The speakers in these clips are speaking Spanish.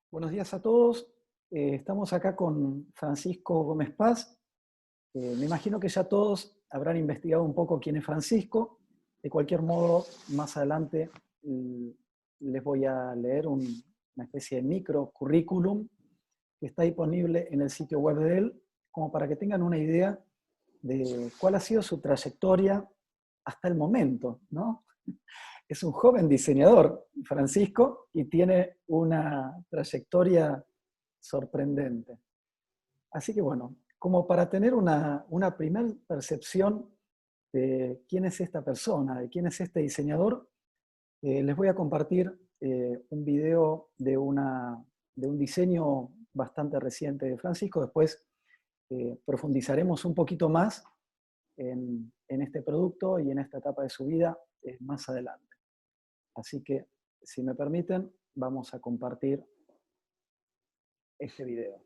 Buenos días a todos. Estamos acá con Francisco Gómez Paz. Me imagino que ya todos habrán investigado un poco quién es Francisco. De cualquier modo, más adelante les voy a leer una especie de micro currículum que está disponible en el sitio web de él, como para que tengan una idea de cuál ha sido su trayectoria hasta el momento, ¿no? Es un joven diseñador, Francisco, y tiene una trayectoria sorprendente. Así que bueno, como para tener una primera percepción de quién es esta persona, de quién es este diseñador, les voy a compartir un video de un diseño bastante reciente de Francisco. Después profundizaremos un poquito más en este producto y en esta etapa de su vida más adelante. Así que, si me permiten, vamos a compartir este video.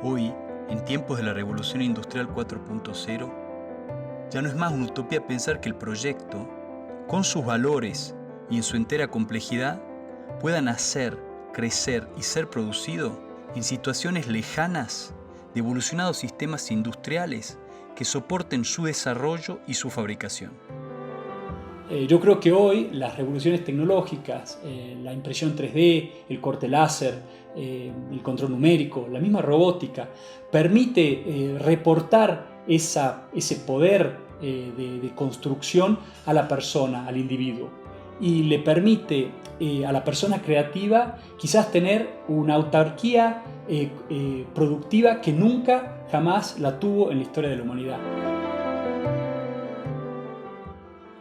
Hoy, en tiempos de la Revolución Industrial 4.0, ya no es más una utopía pensar que el proyecto, con sus valores y en su entera complejidad, pueda nacer, crecer y ser producido en situaciones lejanas de evolucionados sistemas industriales que soporten su desarrollo y su fabricación. Yo creo que hoy las revoluciones tecnológicas, la impresión 3D, el corte láser, el control numérico, la misma robótica, permite reportar ese poder de construcción a la persona, al individuo. Y le permite a la persona creativa quizás tener una autarquía productiva que nunca jamás la tuvo en la historia de la humanidad.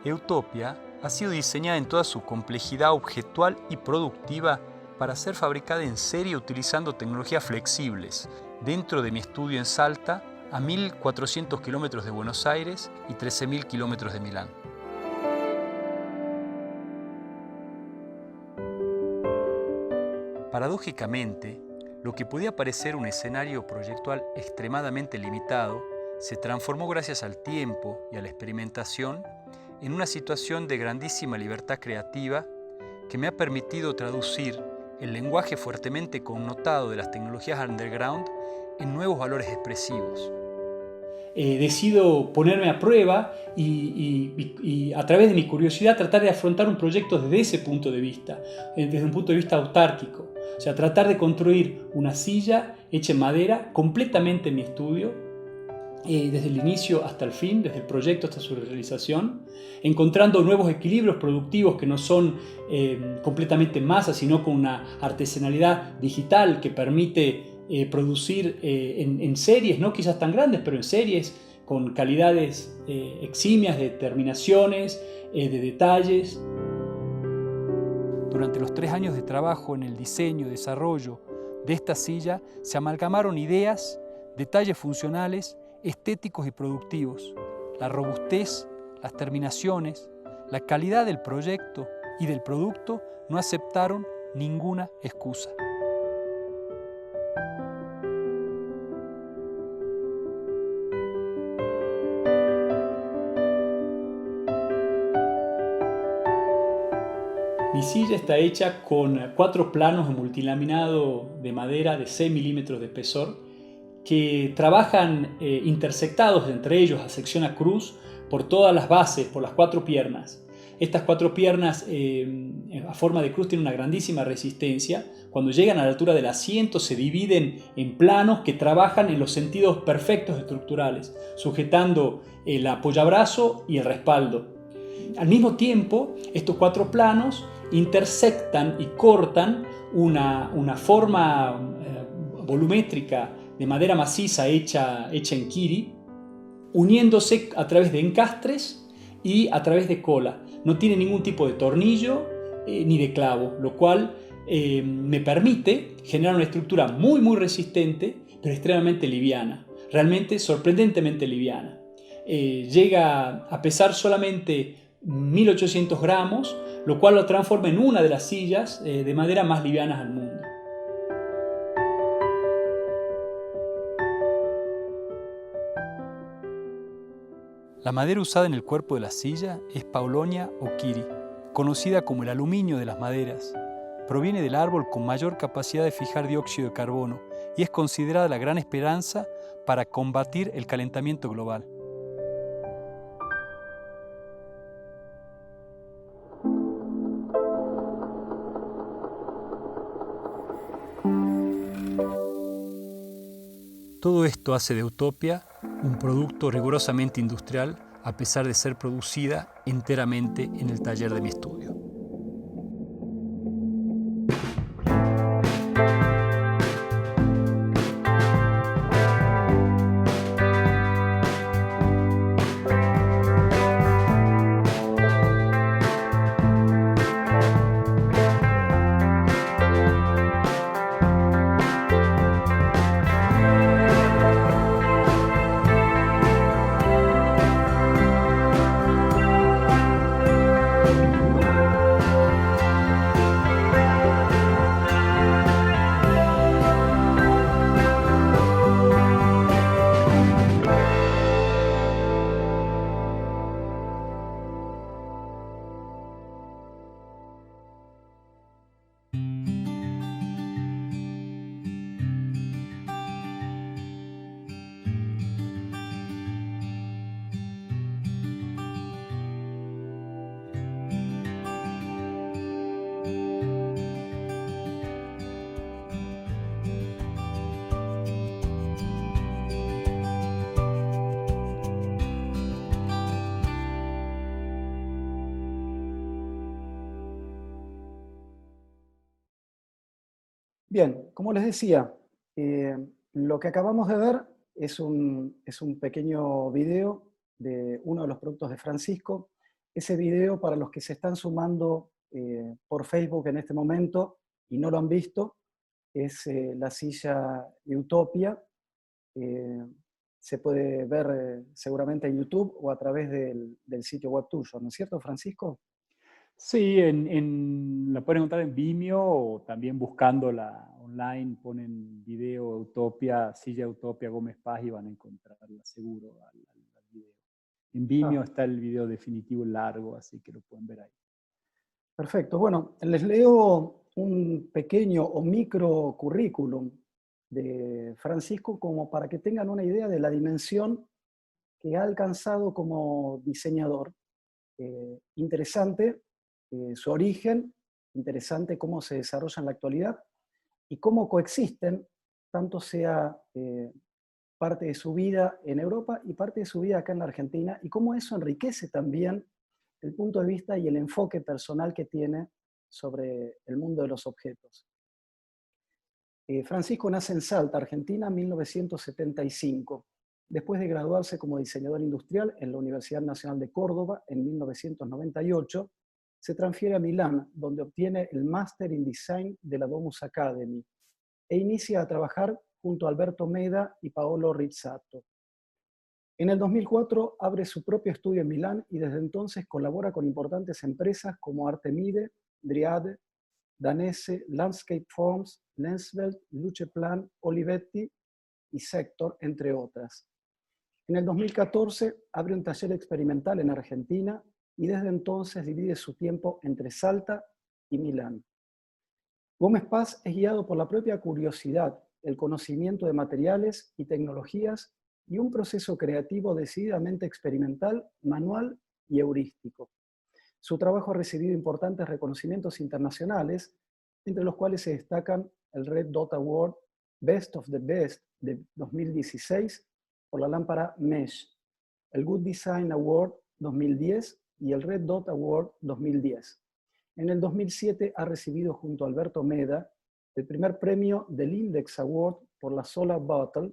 Eutopia ha sido diseñada en toda su complejidad objetual y productiva para ser fabricada en serie utilizando tecnologías flexibles dentro de mi estudio en Salta, a 1.400 kilómetros de Buenos Aires y 13.000 kilómetros de Milán. Paradójicamente, lo que podía parecer un escenario proyectual extremadamente limitado se transformó gracias al tiempo y a la experimentación en una situación de grandísima libertad creativa que me ha permitido traducir el lenguaje fuertemente connotado de las tecnologías underground en nuevos valores expresivos. Decido ponerme a prueba y a través de mi curiosidad tratar de afrontar un proyecto desde ese punto de vista, desde un punto de vista autárquico. O sea, tratar de construir una silla hecha en madera completamente en mi estudio, desde el inicio hasta el fin, desde el proyecto hasta su realización, encontrando nuevos equilibrios productivos que no son completamente en masa, sino con una artesanalidad digital que permite producir en series, no quizás tan grandes, pero en series con calidades eximias de terminaciones, de detalles. Durante los 3 años de trabajo en el diseño y desarrollo de esta silla se amalgamaron ideas, detalles funcionales, estéticos y productivos, la robustez, las terminaciones, la calidad del proyecto y del producto no aceptaron ninguna excusa. Mi silla está hecha con 4 planos de multilaminado de madera de 6 milímetros de espesor que trabajan intersectados entre ellos a sección a cruz por todas las bases, por las 4 piernas. Estas 4 piernas a forma de cruz tienen una grandísima resistencia. Cuando llegan a la altura del asiento se dividen en planos que trabajan en los sentidos perfectos estructurales, sujetando el apoyabrazo y el respaldo. Al mismo tiempo, estos 4 planos intersectan y cortan una forma volumétrica de madera maciza hecha en kiri, uniéndose a través de encastres y a través de cola. No tiene ningún tipo de tornillo ni de clavo, lo cual me permite generar una estructura muy resistente, pero extremadamente liviana. realmente sorprendentemente liviana. Llega a pesar solamente 1800 gramos, lo cual lo transforma en una de las sillas de madera más livianas al mundo. La madera usada en el cuerpo de la silla es Paulownia oquiri, conocida como el aluminio de las maderas. Proviene del árbol con mayor capacidad de fijar dióxido de carbono y es considerada la gran esperanza para combatir el calentamiento global. Todo esto hace de Utopia un producto rigurosamente industrial, a pesar de ser producida enteramente en el taller de mi estudio. Bien, como les decía, lo que acabamos de ver es un pequeño video de uno de los productos de Francisco. Ese video, para los que se están sumando por Facebook en este momento y no lo han visto, es la silla Utopia. Se puede ver seguramente en YouTube o a través del sitio web tuyo, ¿no es cierto, Francisco? Sí, la pueden encontrar en Vimeo o también buscándola online, ponen video Utopia, silla Utopia Gómez Paz y van a encontrarla seguro al video. En Vimeo está el video definitivo largo, así que lo pueden ver ahí. Perfecto. Bueno, les leo un pequeño o micro currículum de Francisco como para que tengan una idea de la dimensión que ha alcanzado como diseñador. Interesante su origen, interesante cómo se desarrolla en la actualidad y cómo coexisten, tanto sea parte de su vida en Europa y parte de su vida acá en la Argentina, y cómo eso enriquece también el punto de vista y el enfoque personal que tiene sobre el mundo de los objetos. Francisco nace en Salta, Argentina, en 1975. Después de graduarse como diseñador industrial en la Universidad Nacional de Córdoba en 1998, se transfiere a Milán, donde obtiene el Máster in Design de la Domus Academy e inicia a trabajar junto a Alberto Meda y Paolo Rizzato. En el 2004 abre su propio estudio en Milán y desde entonces colabora con importantes empresas como Artemide, Dryade, Danese, Landscape Forms, Lenswelt, Luceplan, Olivetti y Sector, entre otras. En el 2014 abre un taller experimental en Argentina y desde entonces divide su tiempo entre Salta y Milán. Gómez Paz es guiado por la propia curiosidad, el conocimiento de materiales y tecnologías y un proceso creativo decididamente experimental, manual y heurístico. Su trabajo ha recibido importantes reconocimientos internacionales, entre los cuales se destacan el Red Dot Award Best of the Best de 2016 por la lámpara Mesh, el Good Design Award 2010 y el Red Dot Award 2010. En el 2007 ha recibido junto a Alberto Meda el primer premio del Index Award por la Solar Bottle,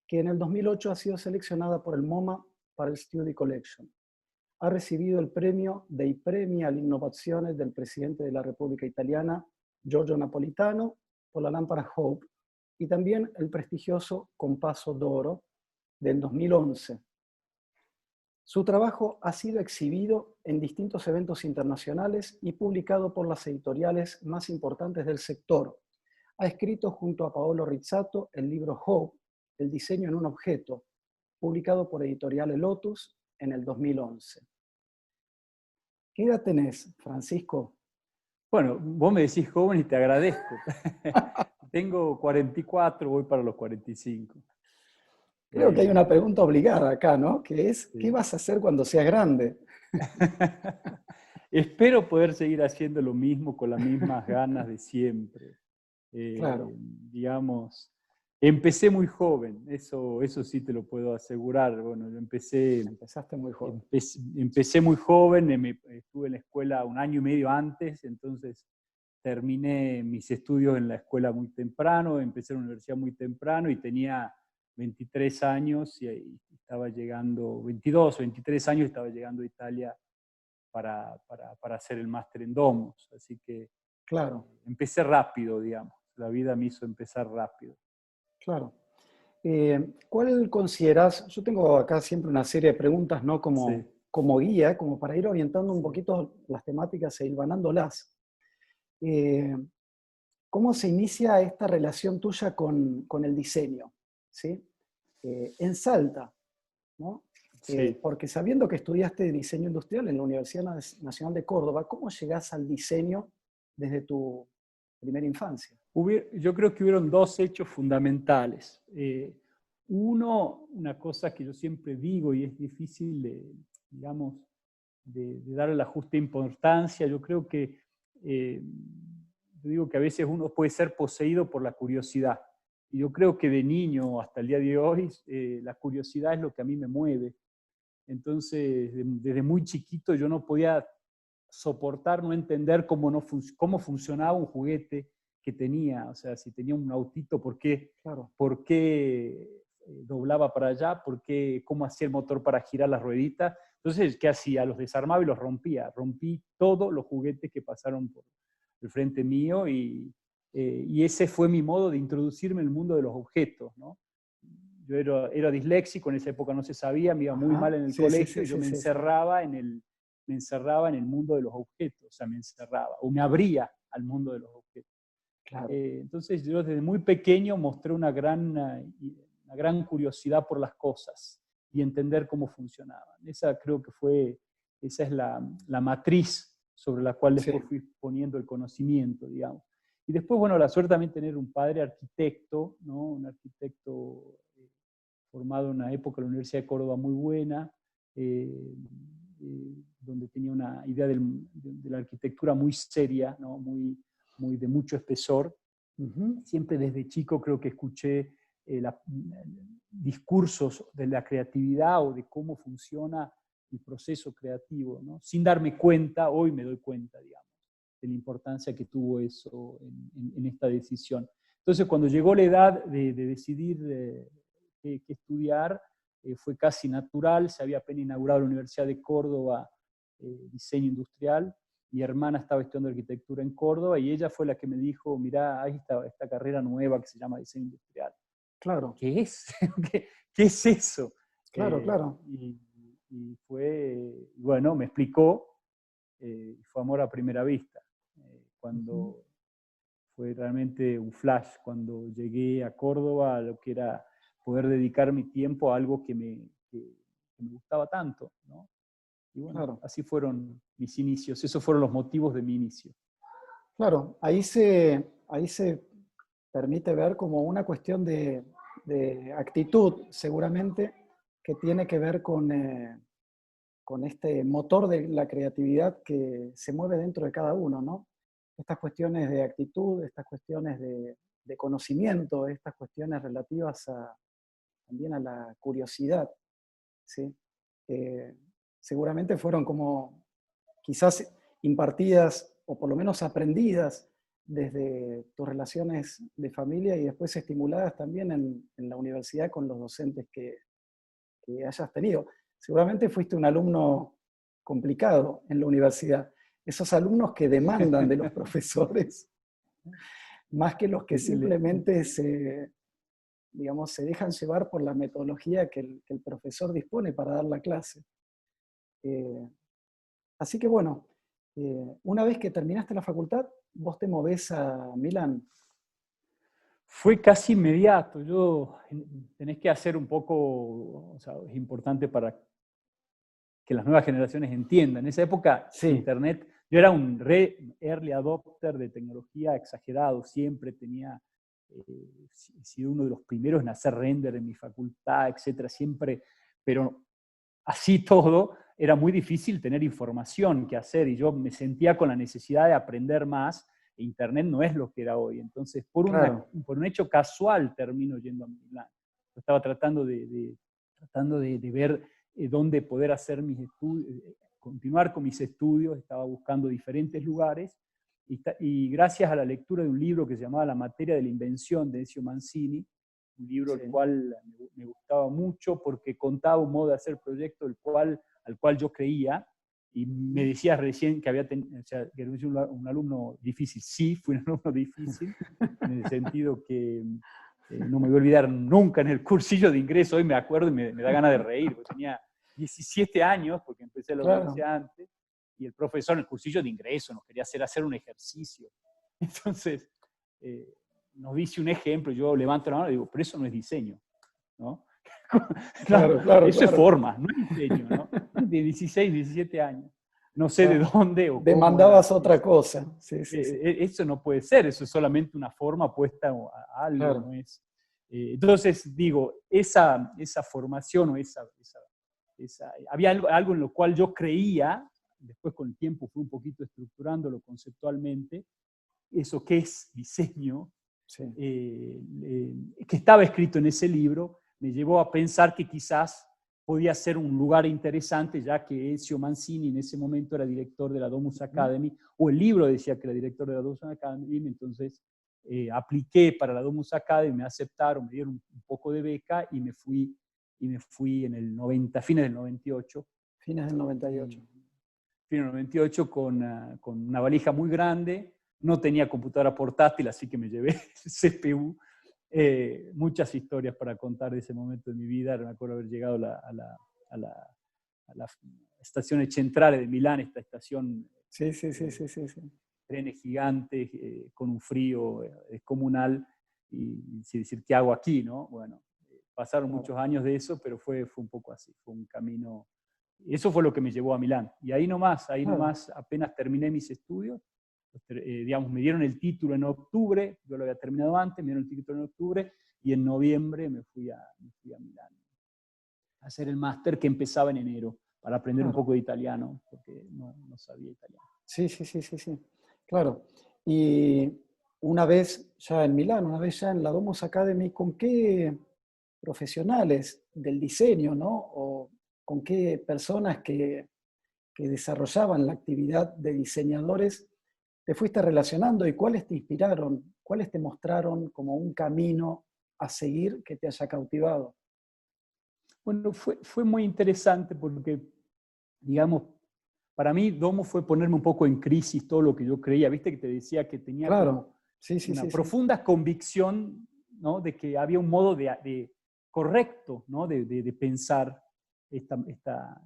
que en el 2008 ha sido seleccionada por el MoMA para el Study Collection. Ha recibido el premio dei Premi all'Innovazione del presidente de la República Italiana, Giorgio Napolitano, por la lámpara Hope, y también el prestigioso Compasso d'Oro del 2011. Su trabajo ha sido exhibido en distintos eventos internacionales y publicado por las editoriales más importantes del sector. Ha escrito junto a Paolo Rizzato el libro Hope, El diseño en un objeto, publicado por Editorial Lotus en el 2011. ¿Qué edad tenés, Francisco? Bueno, vos me decís joven y te agradezco. Tengo 44, voy para los 45. Creo que hay una pregunta obligada acá, ¿no? Que es, Sí. ¿qué vas a hacer cuando seas grande? Espero poder seguir haciendo lo mismo con las mismas ganas de siempre. Claro. Digamos, empecé muy joven, eso sí te lo puedo asegurar. Bueno, yo Empezaste muy joven. empecé muy joven, estuve en la escuela un año y medio antes, entonces terminé mis estudios en la escuela muy temprano, empecé en la universidad muy temprano y tenía 23 años y estaba llegando, 22 o 23 años, estaba llegando a Italia para hacer el máster en Domus. Así que Claro, empecé rápido, digamos. La vida me hizo empezar rápido. claro. ¿Cuál consideras? Yo tengo acá siempre una serie de preguntas, ¿no? Sí. Como guía, como para ir orientando un Sí. poquito las temáticas e hilvanándolas. ¿Cómo se inicia esta relación tuya con el diseño? ¿Sí? En Salta, ¿no? Sí. Porque sabiendo que estudiaste diseño industrial en la Universidad Nacional de Córdoba, ¿cómo llegás al diseño desde tu primera infancia? Yo creo que hubieron dos hechos fundamentales. Uno, una cosa que yo siempre digo y es difícil digamos, de darle la justa importancia. Yo creo que, yo digo que a veces uno puede ser poseído por la curiosidad. Y yo creo que de niño hasta el día de hoy, la curiosidad es lo que a mí me mueve. Entonces, desde muy chiquito yo no podía soportar, no entender cómo funcionaba un juguete que tenía. O sea, si tenía un autito, Claro. por qué doblaba para allá, cómo hacía el motor para girar las rueditas. Entonces, ¿qué hacía? Los desarmaba y los rompía. Rompí todos los juguetes que pasaron por el frente mío y ese fue mi modo de introducirme en el mundo de los objetos, ¿no? Yo era disléxico, en esa época no se sabía, me iba muy mal en el colegio y yo me encerraba en el mundo de los objetos, o sea, me encerraba, o me abría al mundo de los objetos. Claro. Entonces yo desde muy pequeño mostré una gran curiosidad por las cosas y entender cómo funcionaban. Esa es la matriz sobre la cual después fui poniendo el conocimiento, digamos. Y después, bueno, la suerte también tener un padre arquitecto, ¿no? Un arquitecto formado en una época en la Universidad de Córdoba muy buena, donde tenía una idea de la arquitectura muy seria, ¿no? Muy de mucho espesor. Siempre desde chico creo que escuché discursos de la creatividad o de cómo funciona el proceso creativo, ¿no? Sin darme cuenta, hoy me doy cuenta, digamos, de la importancia que tuvo eso en esta decisión. Entonces, cuando llegó la edad de decidir qué estudiar, fue casi natural. Se había apenas inaugurado la Universidad de Córdoba, diseño industrial. Mi hermana estaba estudiando arquitectura en Córdoba y ella fue la que me dijo, mirá, hay esta carrera nueva que se llama diseño industrial. Claro. ¿Qué es? ¿Qué es eso? Claro, claro. Y fue, bueno, me explicó, fue amor a primera vista. Cuando fue realmente un flash, cuando llegué a Córdoba, a lo que era poder dedicar mi tiempo a algo que me gustaba tanto, ¿no? Y bueno, claro. Así fueron mis inicios, esos fueron los motivos de mi inicio. Claro, ahí se permite ver como una cuestión de actitud, seguramente, que tiene que ver con este motor de la creatividad que se mueve dentro de cada uno, ¿no? Estas cuestiones de actitud, estas cuestiones de conocimiento, estas cuestiones relativas también a la curiosidad, ¿sí? Seguramente fueron como quizás impartidas o por lo menos aprendidas desde tus relaciones de familia y después estimuladas también en la universidad con los docentes que hayas tenido. Seguramente fuiste un alumno complicado en la universidad. Esos alumnos que demandan de los profesores más que los que simplemente digamos, se dejan llevar por la metodología que el profesor dispone para dar la clase. Así que bueno, una vez que terminaste la facultad, vos te movés a Milán. Fue casi inmediato. Tenés que hacer un poco, o sea, es importante para que las nuevas generaciones entiendan. En esa época, Sí. Internet, yo era un early adopter de tecnología exagerado, siempre tenía sido uno de los primeros en hacer render en mi facultad, etcétera, siempre, pero así todo, era muy difícil tener información que hacer y yo me sentía con la necesidad de aprender más. Internet no es lo que era hoy. Entonces, por un hecho casual termino yendo a Milán. Yo estaba tratando de ver dónde poder hacer mis estudios, continuar con mis estudios, estaba buscando diferentes lugares y gracias a la lectura de un libro que se llamaba La materia de la invención de Ezio Mancini, un libro el cual me gustaba mucho porque contaba un modo de hacer proyecto al cual yo creía. Y me decías recién que que eres un alumno difícil. Sí, fui un alumno difícil, en el sentido que no me voy a olvidar nunca en el cursillo de ingreso. Hoy me acuerdo y me da ganas de reír, porque tenía 17 años, porque empecé la universidad antes, y el profesor en el cursillo de ingreso nos quería hacer un ejercicio. Entonces, nos dice un ejemplo, yo levanto la mano y digo, pero eso no es diseño, ¿no? Claro, eso es forma, no es diseño, ¿no? De 16, 17 años. No sé de dónde o demandabas otra cosa. Sí. Eso no puede ser, eso es solamente una forma puesta a algo, no es. Entonces, digo, esa formación o había algo en lo cual yo creía, después con el tiempo fui un poquito estructurándolo conceptualmente, eso que es diseño, que estaba escrito en ese libro, me llevó a pensar que quizás podía ser un lugar interesante, ya que Ezio Mancini en ese momento era director de la Domus Academy, o el libro decía que era director de la Domus Academy, entonces apliqué para la Domus Academy, me aceptaron, me dieron un poco de beca y me fui en el 90, fines del 98. Fines del 98. Fines del 98 con una valija muy grande, no tenía computadora portátil, así que me llevé CPU. Muchas historias para contar de ese momento de mi vida. Me acuerdo haber llegado a la estación centrale de Milán, esta estación. Sí. Trenes gigantes, con un frío descomunal, y decir, ¿qué hago aquí? ¿No? Bueno, pasaron muchos años de eso, pero fue un poco así, fue un camino. Eso fue lo que me llevó a Milán. Y ahí nomás, apenas terminé mis estudios, digamos, me dieron el título en octubre, yo lo había terminado antes, me dieron el título en octubre, y en noviembre me fui a Milán a hacer el máster que empezaba en enero, para aprender un poco de italiano, porque no sabía italiano. Sí. Claro. Y una vez ya en Milán, una vez ya en la Domus Academy, ¿con qué profesionales del diseño, ¿no? O con qué personas que desarrollaban la actividad de diseñadores te fuiste relacionando y cuáles te inspiraron, cuáles te mostraron como un camino a seguir que te haya cautivado? Bueno, fue muy interesante porque, digamos, para mí Domus fue ponerme un poco en crisis todo lo que yo creía. Viste que te decía que tenía como una profunda convicción, ¿no? De que había un modo correcto, ¿no? de pensar esta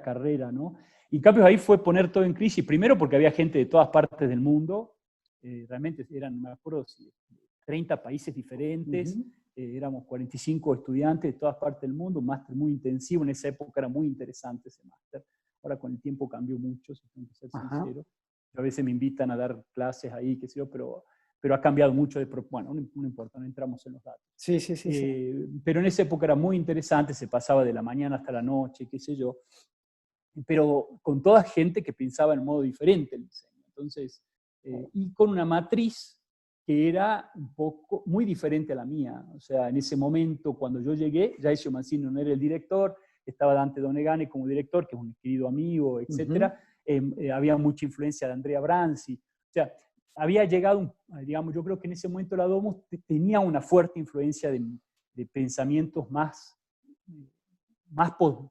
carrera, ¿no? Y en cambio ahí fue poner todo en crisis, primero porque había gente de todas partes del mundo, realmente eran, me acuerdo, 30 países diferentes, éramos 45 estudiantes de todas partes del mundo, un máster muy intensivo, en esa época era muy interesante ese máster. Ahora con el tiempo cambió mucho, si tengo que ser sincero. A veces me invitan a dar clases ahí, qué sé yo, pero ha cambiado mucho. Bueno, no importa, no entramos en los datos. Sí. Pero en esa época era muy interesante, se pasaba de la mañana hasta la noche, qué sé yo. Pero con toda gente que pensaba en modo diferente el diseño. Entonces, y con una matriz que era un poco muy diferente a la mía. O sea, en ese momento, cuando yo llegué, ya Ezio Mancini no era el director, estaba Dante Donegani como director, que es un querido amigo, etc. Había mucha influencia de Andrea Branzi. O sea, había llegado, digamos, yo creo que en ese momento la Domus tenía una fuerte influencia de pensamientos más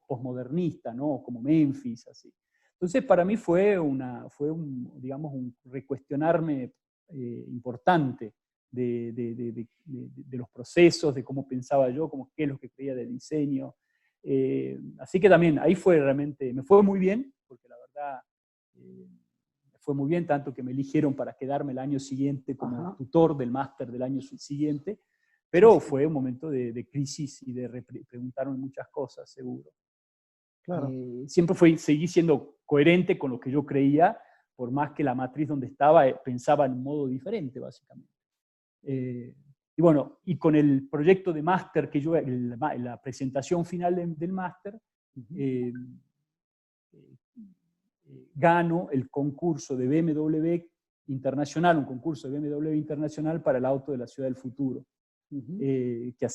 posmodernistas, ¿no? Como Memphis, así. Entonces, para mí fue un recuestionarme importante de los procesos, de cómo pensaba yo, qué es lo que creía de diseño. Así que también ahí me fue muy bien, porque la verdad me fue muy bien, tanto que me eligieron para quedarme el año siguiente como tutor del máster del año siguiente, pero fue un momento de crisis y de preguntarme muchas cosas, seguro. Claro. Siempre seguí siendo coherente con lo que yo creía, por más que la matriz donde estaba pensaba en un modo diferente, básicamente. Y bueno, y con el proyecto de máster que yo, la presentación final del máster, gano el concurso de BMW Internacional, un concurso de BMW Internacional para el auto de la ciudad del futuro, que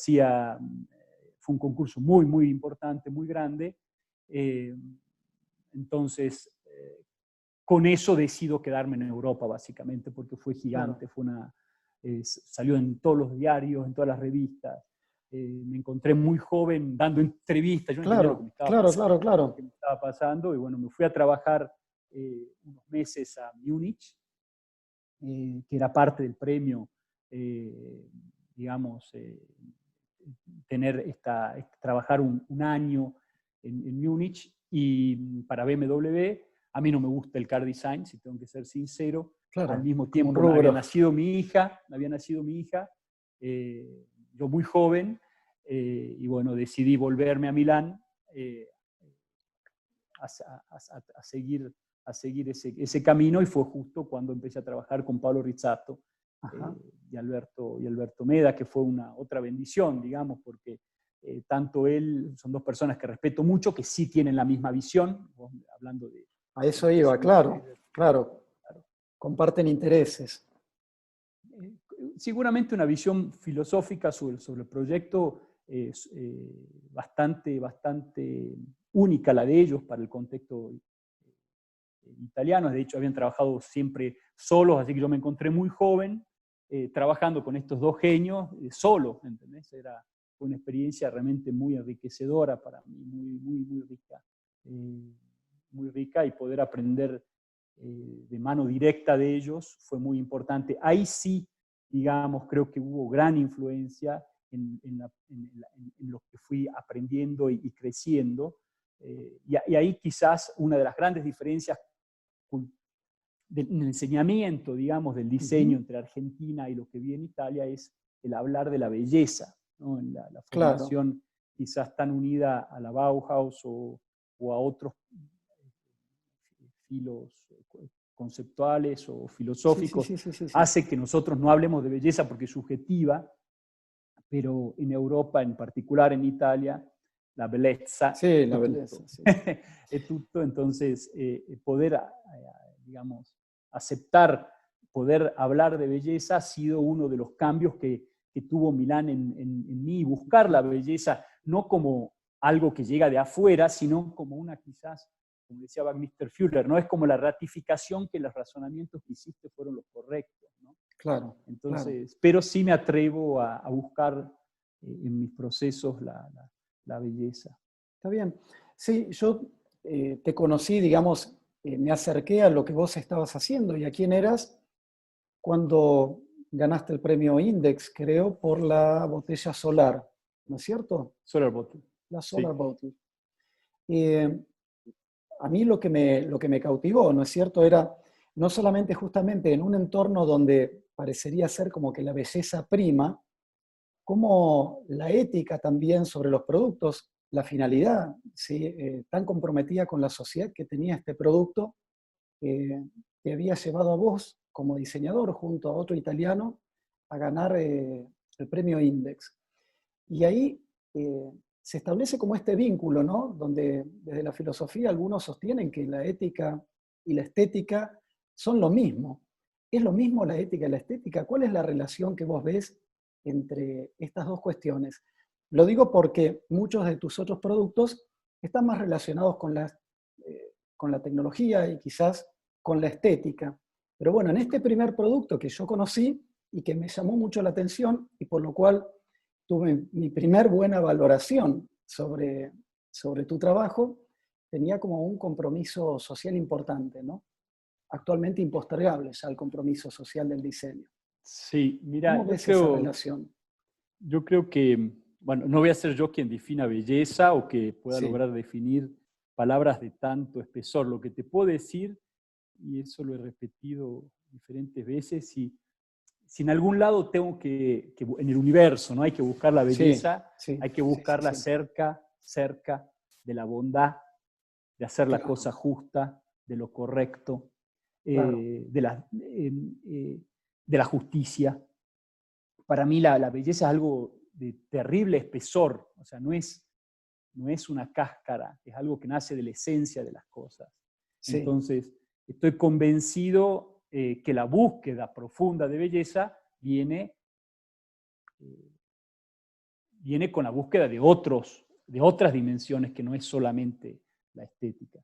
fue un concurso muy, muy importante, muy grande. Entonces, con eso decido quedarme en Europa, básicamente, porque fue gigante, Claro. Salió en todos los diarios, en todas las revistas. Me encontré muy joven dando entrevistas, yo no entendía lo que me estaba pasando, Claro. lo que me estaba pasando, y bueno, me fui a trabajar unos meses a Múnich, que era parte del premio, digamos, trabajar un año en Múnich, y para BMW. A mí no me gusta el car design, si tengo que ser sincero. Claro, al mismo como un tiempo había rubro. nacido mi hija, yo muy joven, y bueno, decidí volverme a Milán a seguir ese camino, y fue justo cuando empecé a trabajar con Pablo Rizzato y Alberto Meda, que fue otra bendición, digamos, porque tanto él, son dos personas que respeto mucho, que sí tienen la misma visión, hablando de... A eso iba, claro. Comparten intereses. Seguramente una visión filosófica sobre el proyecto bastante única, la de ellos, para el contexto italiano. De hecho, habían trabajado siempre solos, así que yo me encontré muy joven trabajando con estos dos genios, solo, ¿entendés? Era una experiencia realmente muy enriquecedora para mí, muy rica. Muy rica, y poder aprender de mano directa de ellos fue muy importante. Ahí sí, digamos, creo que hubo gran influencia en lo que fui aprendiendo y creciendo. Y ahí quizás una de las grandes diferencias en el enseñamiento, digamos, del diseño entre Argentina y lo que vi en Italia es el hablar de la belleza, ¿no? En la formación quizás tan unida a la Bauhaus o a otros filos conceptuales o filosóficos, Sí. hace que nosotros no hablemos de belleza porque es subjetiva, pero en Europa, en particular en Italia, la bellezza la belleza. es tutto. Entonces, poder, digamos, aceptar, poder hablar de belleza ha sido uno de los cambios que tuvo Milán en mí, buscar la belleza no como algo que llega de afuera, sino como quizás, como decía Buckminster Fuller, no es como la ratificación que los razonamientos que hiciste fueron los correctos, ¿no? Claro. Entonces, pero sí me atrevo a buscar en mis procesos la belleza. Está bien. Sí, yo te conocí, digamos, me acerqué a lo que vos estabas haciendo y a quién eras cuando ganaste el premio Index, creo, por la botella solar, ¿no es cierto? Solar Bottle. La Solar Bottle. A mí lo que me cautivó, ¿no es cierto?, era no solamente justamente en un entorno donde parecería ser como que la belleza prima, como la ética también sobre los productos, la finalidad, ¿sí? Tan comprometida con la sociedad que tenía este producto, que había llevado a vos como diseñador junto a otro italiano a ganar el premio Index. Y ahí se establece como este vínculo, ¿no? Donde desde la filosofía algunos sostienen que la ética y la estética son lo mismo. ¿Es lo mismo la ética y la estética? ¿Cuál es la relación que vos ves entre estas dos cuestiones? Lo digo porque muchos de tus otros productos están más relacionados con la tecnología y quizás con la estética. Pero bueno, en este primer producto que yo conocí y que me llamó mucho la atención y por lo cual tuve mi primer buena valoración sobre tu trabajo, tenía como un compromiso social importante, ¿no? Actualmente impostergable ya el compromiso social del diseño. Sí, mira, ¿Cómo ves esa relación? yo creo que, bueno, no voy a ser yo quien defina belleza o que pueda Sí, lograr definir palabras de tanto espesor. Lo que te puedo decir, y eso lo he repetido diferentes veces, si en algún lado tengo en el universo, ¿no? Hay que buscar la sí, belleza, sí, hay que sí, sí, buscarla sí, cerca de la bondad, de hacer la claro, cosa justa, de lo correcto, claro, de la justicia. Para mí la belleza es algo de terrible espesor, o sea, no es una cáscara, es algo que nace de la esencia de las cosas. sí, Entonces, estoy convencido que la búsqueda profunda de belleza eh, viene con la búsqueda de otras dimensiones que no es solamente la estética.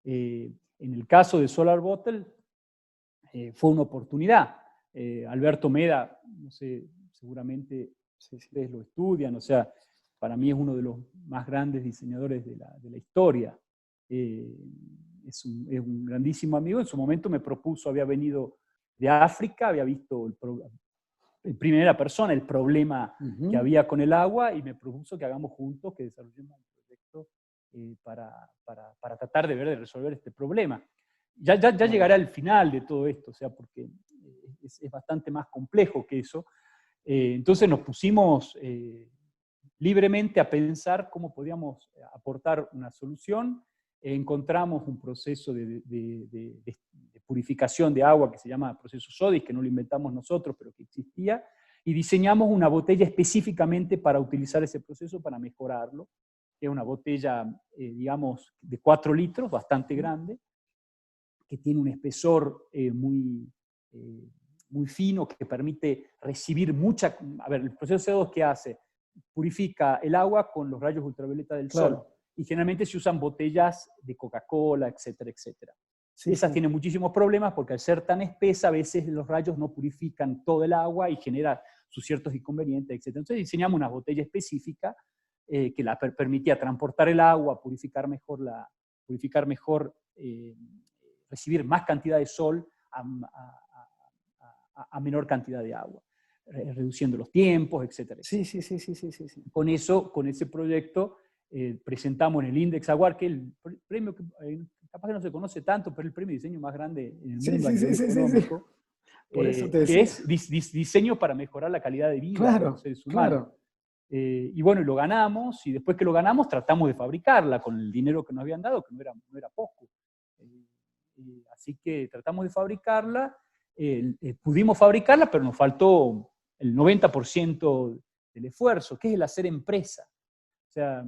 En el caso de Solar Bottle, fue una oportunidad. Alberto Meda, no sé, seguramente sí, sí, ustedes lo estudian, o sea, para mí es uno de los más grandes diseñadores de la historia. Eh, es un grandísimo amigo. En su momento me propuso, había venido de África, había visto en primera persona el problema que ujú, había con el agua y me propuso que hagamos juntos, que desarrollemos un proyecto para tratar de ver, de resolver este problema. Ya claro, llegará al final de todo esto, o sea, porque es bastante más complejo que eso. Entonces nos pusimos libremente a pensar cómo podíamos aportar una solución. Encontramos un proceso de purificación de agua que se llama proceso SODIS, que no lo inventamos nosotros, pero que existía, y diseñamos una botella específicamente para utilizar ese proceso, para mejorarlo, que es una botella, digamos, de 4 litros, bastante grande, que tiene un espesor eh, muy fino, que permite recibir mucha... A ver, el proceso CO2, ¿qué hace? Purifica el agua con los rayos ultravioleta del sol. claro, Y generalmente se usan botellas de Coca-Cola, etcétera, etcétera. sí, Esas sí, tienen muchísimos problemas porque al ser tan espesa, a veces los rayos no purifican todo el agua y genera sus ciertos inconvenientes, etcétera. Entonces diseñamos una botella específica que permitía transportar el agua, purificar mejor recibir más cantidad de sol a menor cantidad de agua, reduciendo los tiempos, etcétera, sí, etcétera. sí, sí, sí, sí, sí, sí. Con eso, con ese proyecto, presentamos en el Index Award, que es el premio que capaz que no se conoce tanto, pero es el premio de diseño más grande en el Sí, mundo a sí, nivel sí, sí, sí, sí. económico, Por eso te que decía. es diseño para mejorar la calidad de vida de los Claro, seres humanos. claro, Y bueno, lo ganamos, y después que lo ganamos tratamos de fabricarla con el dinero que nos habían dado, que no era poco. Así que tratamos de fabricarla, pudimos fabricarla, pero nos faltó el 90% del esfuerzo, que es el hacer empresa. O sea,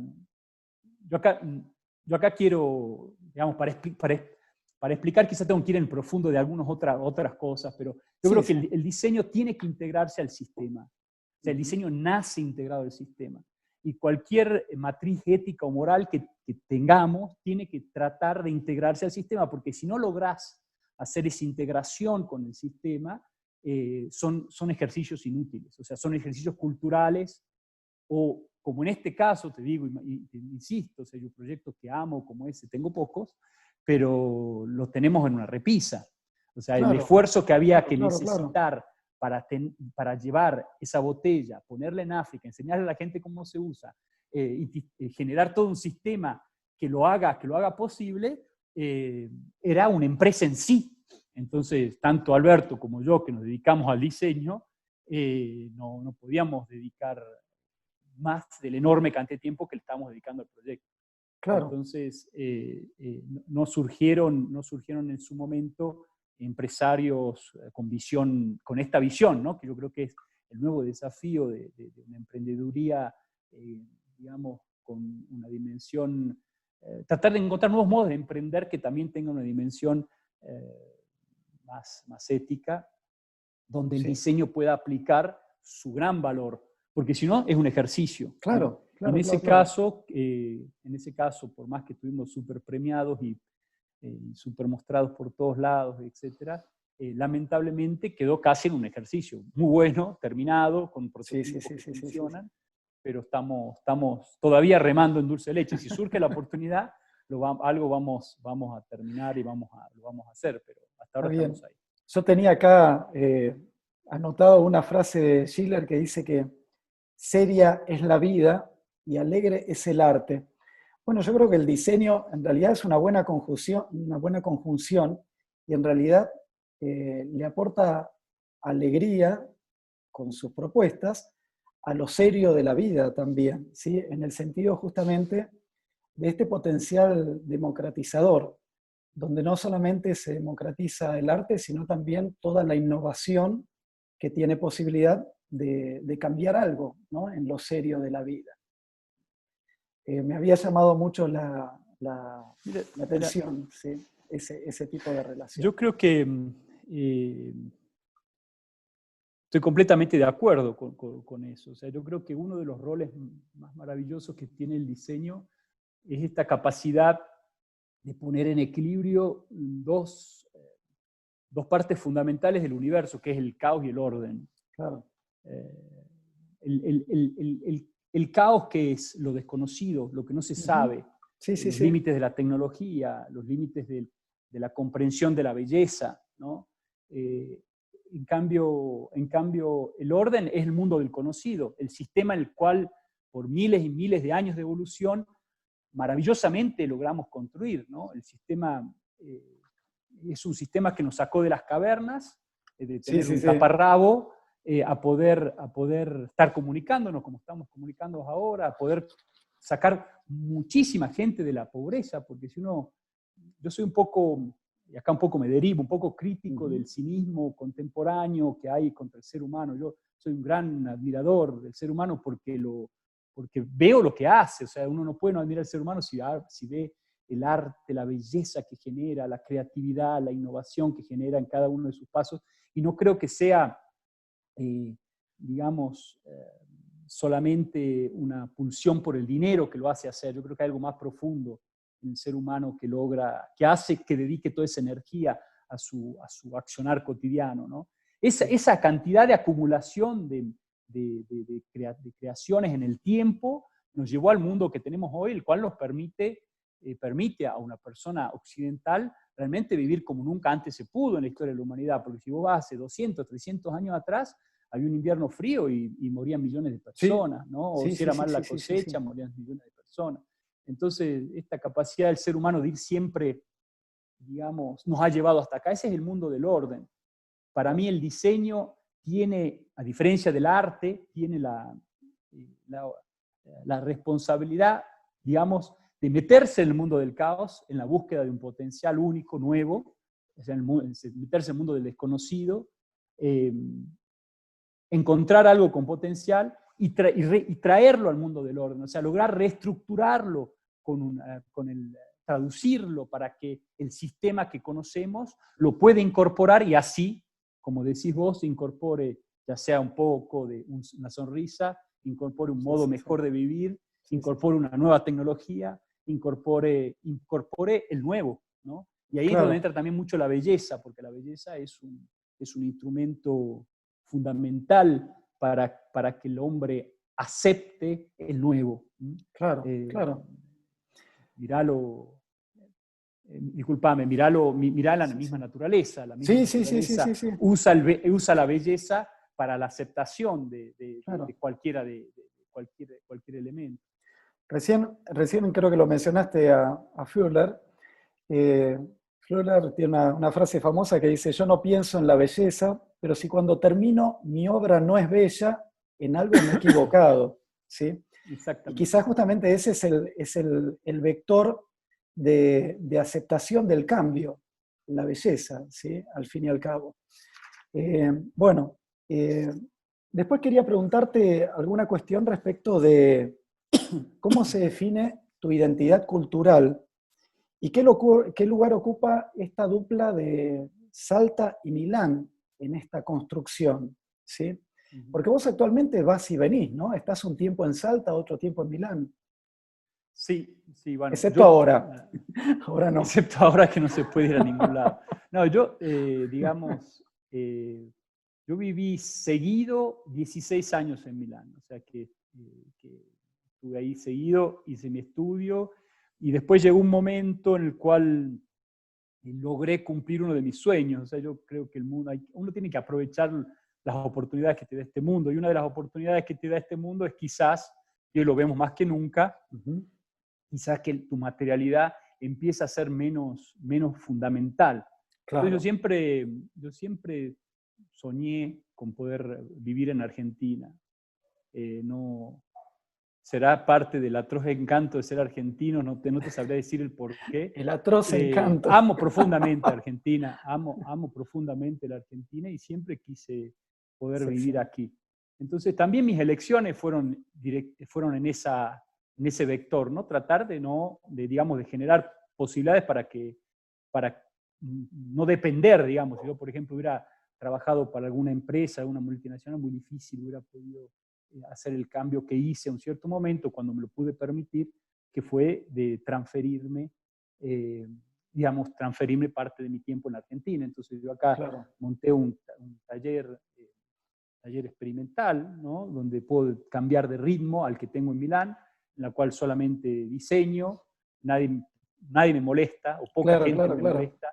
yo acá, yo acá quiero, digamos, para explicar, quizá tengo que ir en profundo de algunas otras cosas, pero yo sí, creo que sí. el diseño tiene que integrarse al sistema. O sea, el Ujú, diseño nace integrado al sistema. Y cualquier matriz ética o moral que tengamos tiene que tratar de integrarse al sistema, porque si no lográs hacer esa integración con el sistema, son ejercicios inútiles. O sea, son ejercicios culturales o, como en este caso, te digo y te insisto, o sea, yo proyectos que amo como ese, tengo pocos, pero los tenemos en una repisa. O sea, el claro, esfuerzo que había claro, que claro, claro. necesitar para llevar esa botella, ponerla en África, enseñarle a la gente cómo se usa, generar todo un sistema que lo haga posible, era una empresa en sí. Entonces, tanto Alberto como yo, que nos dedicamos al diseño, no podíamos dedicar más del enorme cantidad de tiempo que le estamos dedicando al proyecto. Claro, Entonces, no surgieron en su momento empresarios con visión, con esta visión, ¿no? Que yo creo que es el nuevo desafío de una emprendeduría, digamos, con una dimensión, tratar de encontrar nuevos modos de emprender que también tengan una dimensión más ética, donde el sí, diseño pueda aplicar su gran valor, porque si no es un ejercicio, ¿no? claro, claro, claro, claro. En ese caso, por más que estuvimos súper premiados y súper mostrados por todos lados, etcétera, lamentablemente quedó casi en un ejercicio muy bueno, terminado, con Sí, sí, prototipos sí, que sí, sí, sí, sí. funcionan, pero estamos todavía remando en dulce de leche. Si surge la oportunidad, algo vamos a terminar y lo vamos a hacer, pero hasta Está ahora estamos bien. ahí. Yo tenía acá anotado una frase de Schiller que dice que seria es la vida y alegre es el arte. Bueno, yo creo que el diseño en realidad es una buena conjunción y en realidad le aporta alegría con sus propuestas a lo serio de la vida también, ¿sí? En el sentido justamente de este potencial democratizador, donde no solamente se democratiza el arte, sino también toda la innovación que tiene posibilidad de cambiar algo, ¿no? En lo serio de la vida. Me había llamado mucho la atención, ¿sí? Ese tipo de relación. Yo creo que estoy completamente de acuerdo con eso. O sea, yo creo que uno de los roles más maravillosos que tiene el diseño es esta capacidad de poner en equilibrio dos partes fundamentales del universo, que es el caos y el orden. Claro. El caos, que es lo desconocido, lo que no se sabe, los límites de la tecnología, los límites de la comprensión de la belleza, ¿no? En cambio, el orden es el mundo del conocido, el sistema en el cual, por miles y miles de años de evolución, maravillosamente logramos construir, ¿no? El sistema es un sistema que nos sacó de las cavernas, de tener un taparrabo, a poder estar comunicándonos como estamos comunicándonos ahora, a poder sacar muchísima gente de la pobreza, porque si uno, yo soy un poco, y acá un poco me derivo, un poco crítico del cinismo contemporáneo que hay contra el ser humano. Yo soy un gran admirador del ser humano porque veo lo que hace. O sea, uno no puede no admirar al ser humano si ve el arte, la belleza que genera, la creatividad, la innovación que genera en cada uno de sus pasos. Y no creo que sea, digamos, solamente una pulsión por el dinero que lo hace hacer. Yo creo que hay algo más profundo en el ser humano que hace que dedique toda esa energía a su accionar cotidiano, ¿no? Esa cantidad de acumulación de creaciones en el tiempo nos llevó al mundo que tenemos hoy, el cual nos permite a una persona occidental realmente vivir como nunca antes se pudo en la historia de la humanidad, porque si vos vas hace 200, 300 años atrás, había un invierno frío y morían millones de personas, ¿no? O si era mal la cosecha, morían millones de personas. Entonces, esta capacidad del ser humano de ir siempre, digamos, nos ha llevado hasta acá. Ese es el mundo del orden. Para mí el diseño tiene, a diferencia del arte, tiene la responsabilidad, digamos, de meterse en el mundo del caos, en la búsqueda de un potencial único, nuevo, o sea, meterse en el mundo del desconocido, encontrar algo con potencial y traerlo al mundo del orden, o sea, lograr reestructurarlo traducirlo para que el sistema que conocemos lo pueda incorporar y así, como decís vos, incorpore ya sea un poco de una sonrisa, incorpore un modo mejor de vivir, incorpore una nueva tecnología, incorpore el nuevo, ¿no? Y ahí es donde entra también mucho la belleza, porque la belleza es un instrumento fundamental para que el hombre acepte el nuevo. Claro. Miralo, disculpame, mirá la misma naturaleza. La misma naturaleza usa la belleza para la aceptación de cualquier elemento. Recién creo que lo mencionaste a Furler. Furler tiene una frase famosa que dice: yo no pienso en la belleza, pero si cuando termino mi obra no es bella, en algo me he equivocado, ¿sí? Y quizás justamente ese es el vector de aceptación del cambio, la belleza, ¿sí? Al fin y al cabo. Después quería preguntarte alguna cuestión respecto de cómo se define tu identidad cultural y qué lugar ocupa esta dupla de Salta y Milán en esta construcción, ¿sí? Porque vos actualmente vas y venís, ¿no? Estás un tiempo en Salta, otro tiempo en Milán. Sí, bueno. Excepto ahora. Ahora no. Excepto ahora que no se puede ir a ningún lado. No, yo, digamos, yo viví seguido 16 años en Milán. O sea que estuve ahí seguido, hice mi estudio y después llegó un momento en el cual logré cumplir uno de mis sueños. O sea, yo creo que el mundo, uno tiene que aprovechar las oportunidades que te da este mundo. Y una de las oportunidades que te da este mundo es quizás, y hoy lo vemos más que nunca, quizás que tu materialidad empieza a ser menos fundamental. Claro. Entonces yo siempre soñé con poder vivir en Argentina. No será parte del atroz encanto de ser argentino, no te sabré decir el por qué. El atroz encanto. Amo profundamente Argentina, amo profundamente la Argentina y siempre quise poder vivir aquí. Entonces también mis elecciones fueron en ese vector, ¿no? Tratar de generar posibilidades para no depender, digamos. Si yo, por ejemplo, hubiera trabajado para alguna empresa, alguna multinacional, muy difícil hubiera podido hacer el cambio que hice en un cierto momento cuando me lo pude permitir, que fue de transferirme parte de mi tiempo en Argentina. Entonces yo acá monté un taller experimental, ¿no? Donde puedo cambiar de ritmo al que tengo en Milán, en la cual solamente diseño, nadie me molesta, o poca gente me molesta.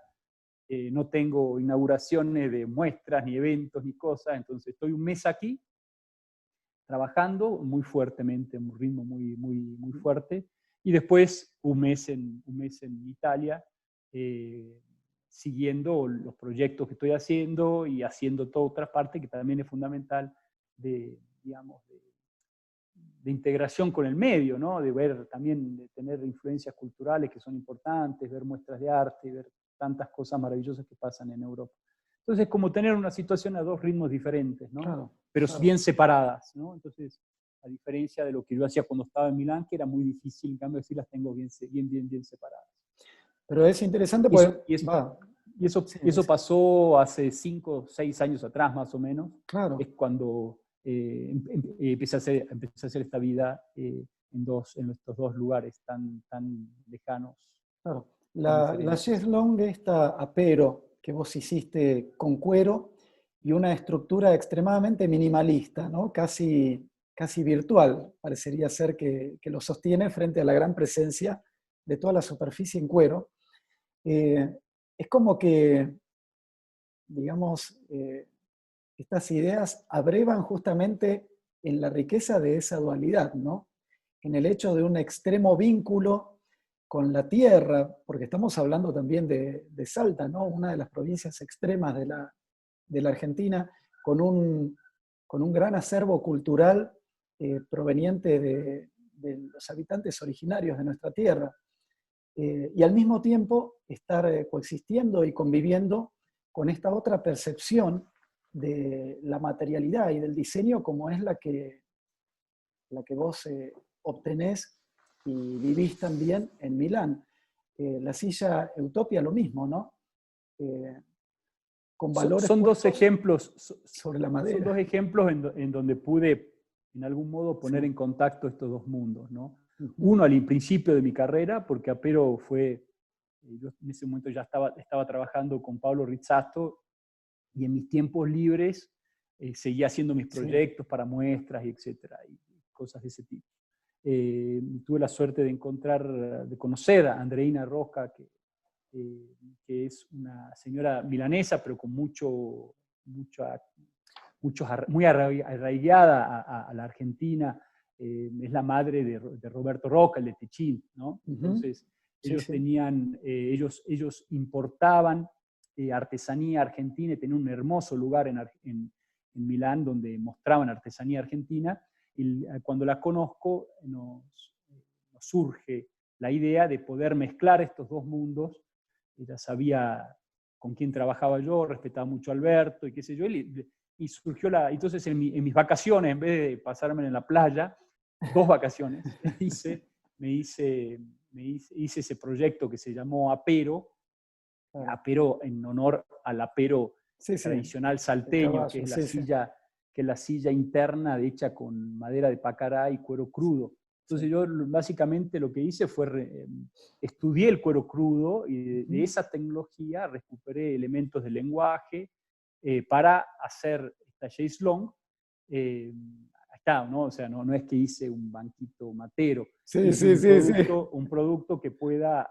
No tengo inauguraciones de muestras, ni eventos, ni cosas. Entonces estoy un mes aquí, trabajando muy fuertemente, un ritmo muy fuerte, y después un mes en Italia, siguiendo los proyectos que estoy haciendo y haciendo toda otra parte que también es fundamental de integración con el medio, ¿no? De tener influencias culturales que son importantes, ver muestras de arte, ver tantas cosas maravillosas que pasan en Europa. Entonces, como tener una situación a dos ritmos diferentes, ¿no? Pero bien separadas, ¿no? Entonces, a diferencia de lo que yo hacía cuando estaba en Milán, que era muy difícil, en cambio, sí las tengo bien separadas. Pero es interesante porque... Y eso pasó hace 5 o 6 años atrás, más o menos. Claro. Es cuando empecé a hacer esta vida en estos dos lugares tan lejanos. Claro. La chaise longue, esta apero que vos hiciste con cuero y una estructura extremadamente minimalista, ¿no? Casi virtual, parecería ser que lo sostiene frente a la gran presencia de toda la superficie en cuero. Es como que, digamos, estas ideas abrevan justamente en la riqueza de esa dualidad, ¿no? En el hecho de un extremo vínculo con la tierra, porque estamos hablando también de Salta, ¿no? Una de las provincias extremas de la Argentina, con un gran acervo cultural proveniente de los habitantes originarios de nuestra tierra. Y al mismo tiempo estar coexistiendo y conviviendo con esta otra percepción de la materialidad y del diseño como es la que vos obtenés y vivís también en Milán. La silla Utopia lo mismo, ¿no? Con valores son dos ejemplos sobre la madera. Son dos ejemplos en donde pude en algún modo poner en contacto estos dos mundos, ¿no? Uno al principio de mi carrera, porque Apero yo en ese momento ya estaba trabajando con Pablo Rizzato, y en mis tiempos libres seguía haciendo mis proyectos para muestras, etcétera, y cosas de ese tipo. Tuve la suerte de conocer a Andreina Rosca, que es una señora milanesa, pero con muy arraigada a la Argentina. Es la madre de Roberto Roca, el de Techín, ¿no? Entonces, ellos importaban artesanía argentina y tenían un hermoso lugar en Milán donde mostraban artesanía argentina. Y cuando la conozco, nos surge la idea de poder mezclar estos dos mundos. Ella sabía con quién trabajaba yo, respetaba mucho a Alberto y qué sé yo, y surgió entonces en mis vacaciones, en vez de pasarme en la playa, 2 vacaciones, hice ese proyecto que se llamó Apero en honor al apero tradicional salteño, que es la silla interna hecha con madera de pacará y cuero crudo. Entonces yo básicamente lo que hice fue estudié el cuero crudo y de esa tecnología recuperé elementos del lenguaje para hacer esta chaise longue. Está, ¿no? O sea, no es que hice un banquito matero. Un producto que pueda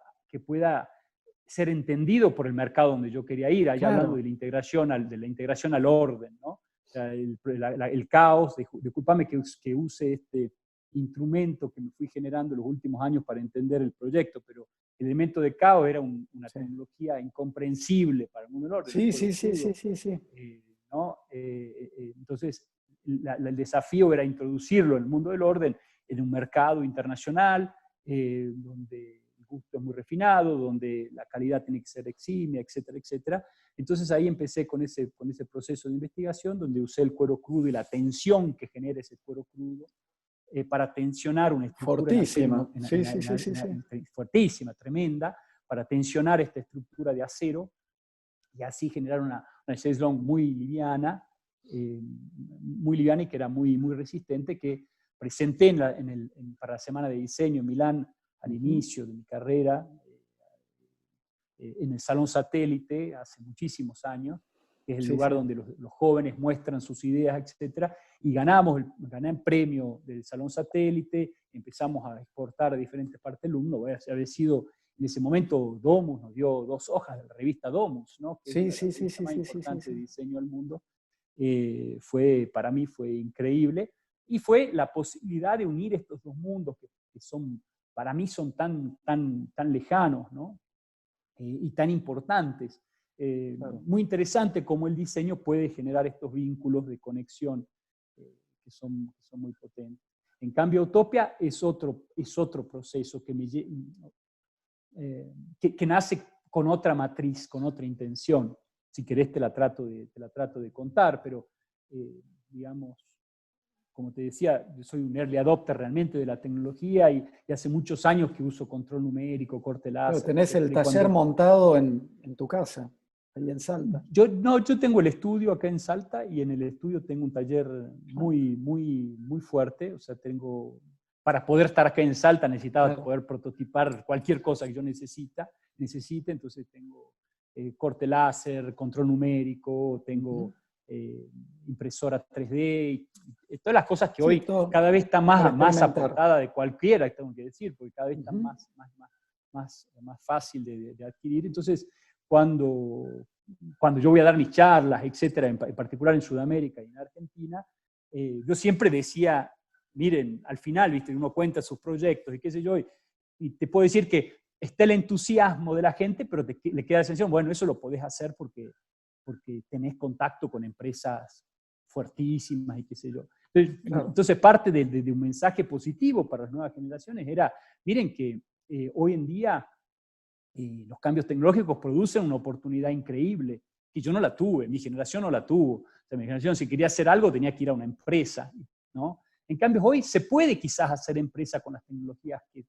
ser entendido por el mercado donde yo quería ir, allá hablando de la integración al orden, ¿no? sea, el caos, discúlpame que use este instrumento que me fui generando en los últimos años para entender el proyecto, pero el elemento de caos era una tecnología incomprensible para el mundo del orden. Sí, sí, sí, sí, sí, sí. ¿No? Entonces, el desafío era introducirlo en el mundo del orden en un mercado internacional, donde el gusto es muy refinado, donde la calidad tiene que ser eximia, etcétera, etcétera. Entonces ahí empecé con ese proceso de investigación, donde usé el cuero crudo y la tensión que genera ese cuero crudo para tensionar una estructura Fortísima, sí, sí, sí, sí, fuertísima, tremenda, para tensionar esta estructura de acero y así generar una chaise longue muy liviana y que era muy, muy resistente, que presenté para la semana de diseño en Milán al inicio de mi carrera, en el Salón Satélite, hace muchísimos años, que es el lugar donde los jóvenes muestran sus ideas, etc. Y gané el premio del Salón Satélite, empezamos a exportar a diferentes partes del mundo. Había sido, en ese momento, Domus nos dio 2 hojas de la revista Domus, ¿no? Que es la revista más importante de diseño del mundo. Para mí fue increíble. Y fue la posibilidad de unir estos 2 mundos que para mí son tan lejanos, ¿no? Y tan importantes. Claro. Muy interesante cómo el diseño puede generar estos vínculos de conexión que son muy potentes. En cambio, Utopia es otro proceso que nace con otra matriz, con otra intención. Si querés te la trato de contar, pero digamos, como te decía, yo soy un early adopter realmente de la tecnología y hace muchos años que uso control numérico, corte láser. Pero tenés el taller montado en tu casa, ahí en Salta. Yo tengo el estudio acá en Salta y en el estudio tengo un taller muy, muy, muy fuerte. O sea, para poder estar acá en Salta necesitaba poder prototipar cualquier cosa que yo necesite. Entonces tengo corte láser, control numérico, tengo impresora 3D, y todas las cosas que hoy cada vez está más aportada de cualquiera, tengo que decir, porque cada vez está más fácil de adquirir. Entonces, cuando yo voy a dar mis charlas, etcétera, en particular en Sudamérica y en Argentina, yo siempre decía, miren, al final, ¿viste? Uno cuenta sus proyectos y qué sé yo, y te puedo decir que está el entusiasmo de la gente, pero le queda la sensación, bueno, eso lo podés hacer porque tenés contacto con empresas fuertísimas y qué sé yo. Entonces parte de un mensaje positivo para las nuevas generaciones era, miren que hoy en día los cambios tecnológicos producen una oportunidad increíble, que yo no la tuve, mi generación no la tuvo. O sea, mi generación, si quería hacer algo, tenía que ir a una empresa, ¿no? En cambio, hoy se puede quizás hacer empresa con las tecnologías de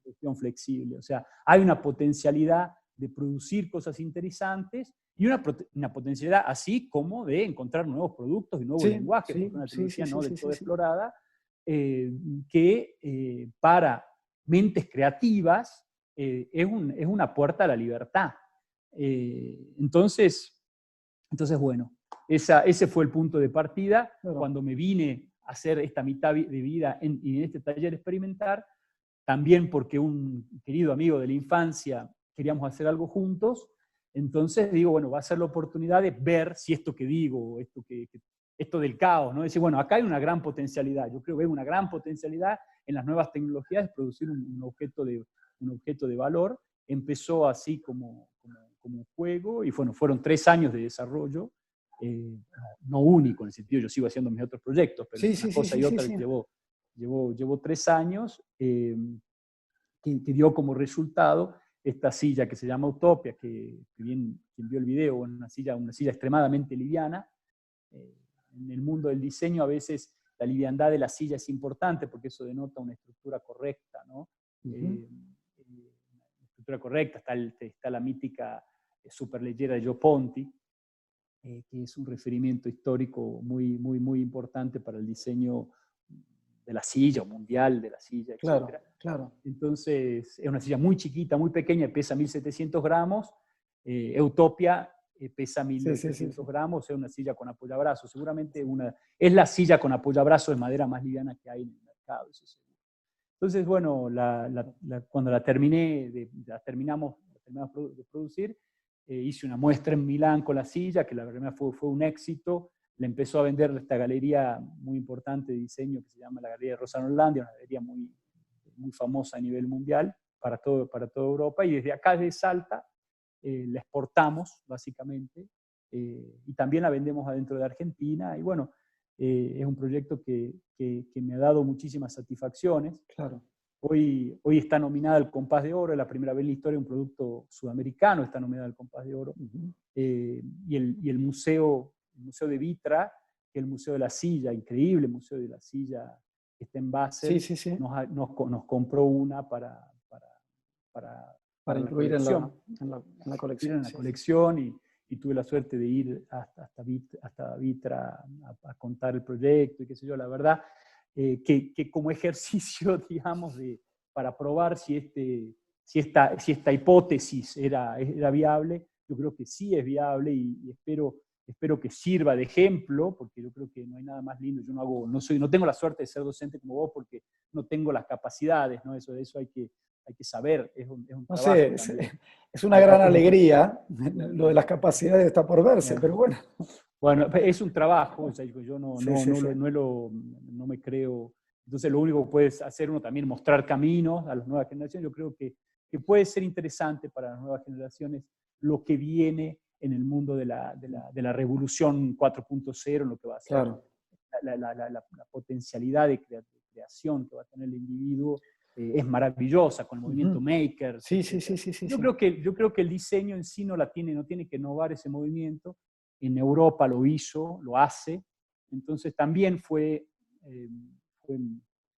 producción flexible. O sea, hay una potencialidad de producir cosas interesantes y una potencialidad así como de encontrar nuevos productos y nuevos lenguajes, porque una tecnología no del todo explorada, que para mentes creativas es una puerta a la libertad. Entonces, bueno, ese fue el punto de partida. Cuando me vine a hacer esta mitad de vida en este taller experimental, también porque un querido amigo de la infancia queríamos hacer algo juntos, entonces digo, bueno, va a ser la oportunidad de ver si esto que digo, esto del caos, ¿no? Decir, bueno, acá hay una gran potencialidad. Yo creo que hay una gran potencialidad en las nuevas tecnologías de producir un objeto de valor. Empezó así como un juego y bueno, fueron 3 años de desarrollo, no único en el sentido, yo sigo haciendo mis otros proyectos, pero una cosa y otra llevó 3 años, que dio como resultado esta silla que se llama Utopia, que bien quien vio el video, una silla extremadamente liviana. En el mundo del diseño a veces la liviandad de la silla es importante porque eso denota una estructura correcta, ¿no? Estructura correcta, está la mítica superleggera de Gio Ponti, que es un referimiento histórico muy, muy, muy importante para el diseño de la silla, o mundial de la silla, etc. Claro. Entonces, es una silla muy chiquita, muy pequeña, pesa 1.700 gramos. Utopia pesa 1.800 gramos, es una silla con apoyabrazos. Seguramente es la silla con apoyabrazos de madera más liviana que hay en el mercado, eso seguro. Entonces, bueno, cuando terminamos de producir, hice una muestra en Milán con la silla, que la verdad fue un éxito. le empezó a vender esta galería muy importante de diseño que se llama la Galería de Rosano Hollandia, una galería muy, muy famosa a nivel mundial para toda Europa, y desde acá, de Salta, la exportamos básicamente, y también la vendemos adentro de Argentina, y bueno, es un proyecto que me ha dado muchísimas satisfacciones. Claro. Hoy está nominada al Compás de Oro, es la primera vez en la historia un producto sudamericano está nominado al Compás de Oro. Y el museo de Vitra, que es el Museo de la Silla, increíble Museo de la Silla que está en Basel, Sí. nos compró una para Incluir la colección. en la colección. En la colección, y tuve la suerte de ir hasta Vitra a contar el proyecto y qué sé yo, la verdad, que como ejercicio, digamos, para probar si esta hipótesis era viable, yo creo que sí es viable, y espero que sirva de ejemplo, porque yo creo que no hay nada más lindo. Yo no tengo la suerte de ser docente como vos, porque no tengo las capacidades, ¿no? Eso hay que saber, es un No trabajo sé, también. es una gran alegría, lo de las capacidades está por verse, pero bueno. Bueno, es un trabajo, o sea, yo no me creo. Entonces, lo único que puedes hacer uno también mostrar caminos a las nuevas generaciones. Yo creo que puede ser interesante para las nuevas generaciones lo que viene en el mundo de la revolución 4.0, en lo que va a ser claro. la potencialidad de creación que va a tener el individuo. Es maravillosa con el movimiento maker. Sí. Yo creo que el diseño en sí no tiene que innovar ese movimiento. En Europa lo hizo, lo hace. Entonces también fue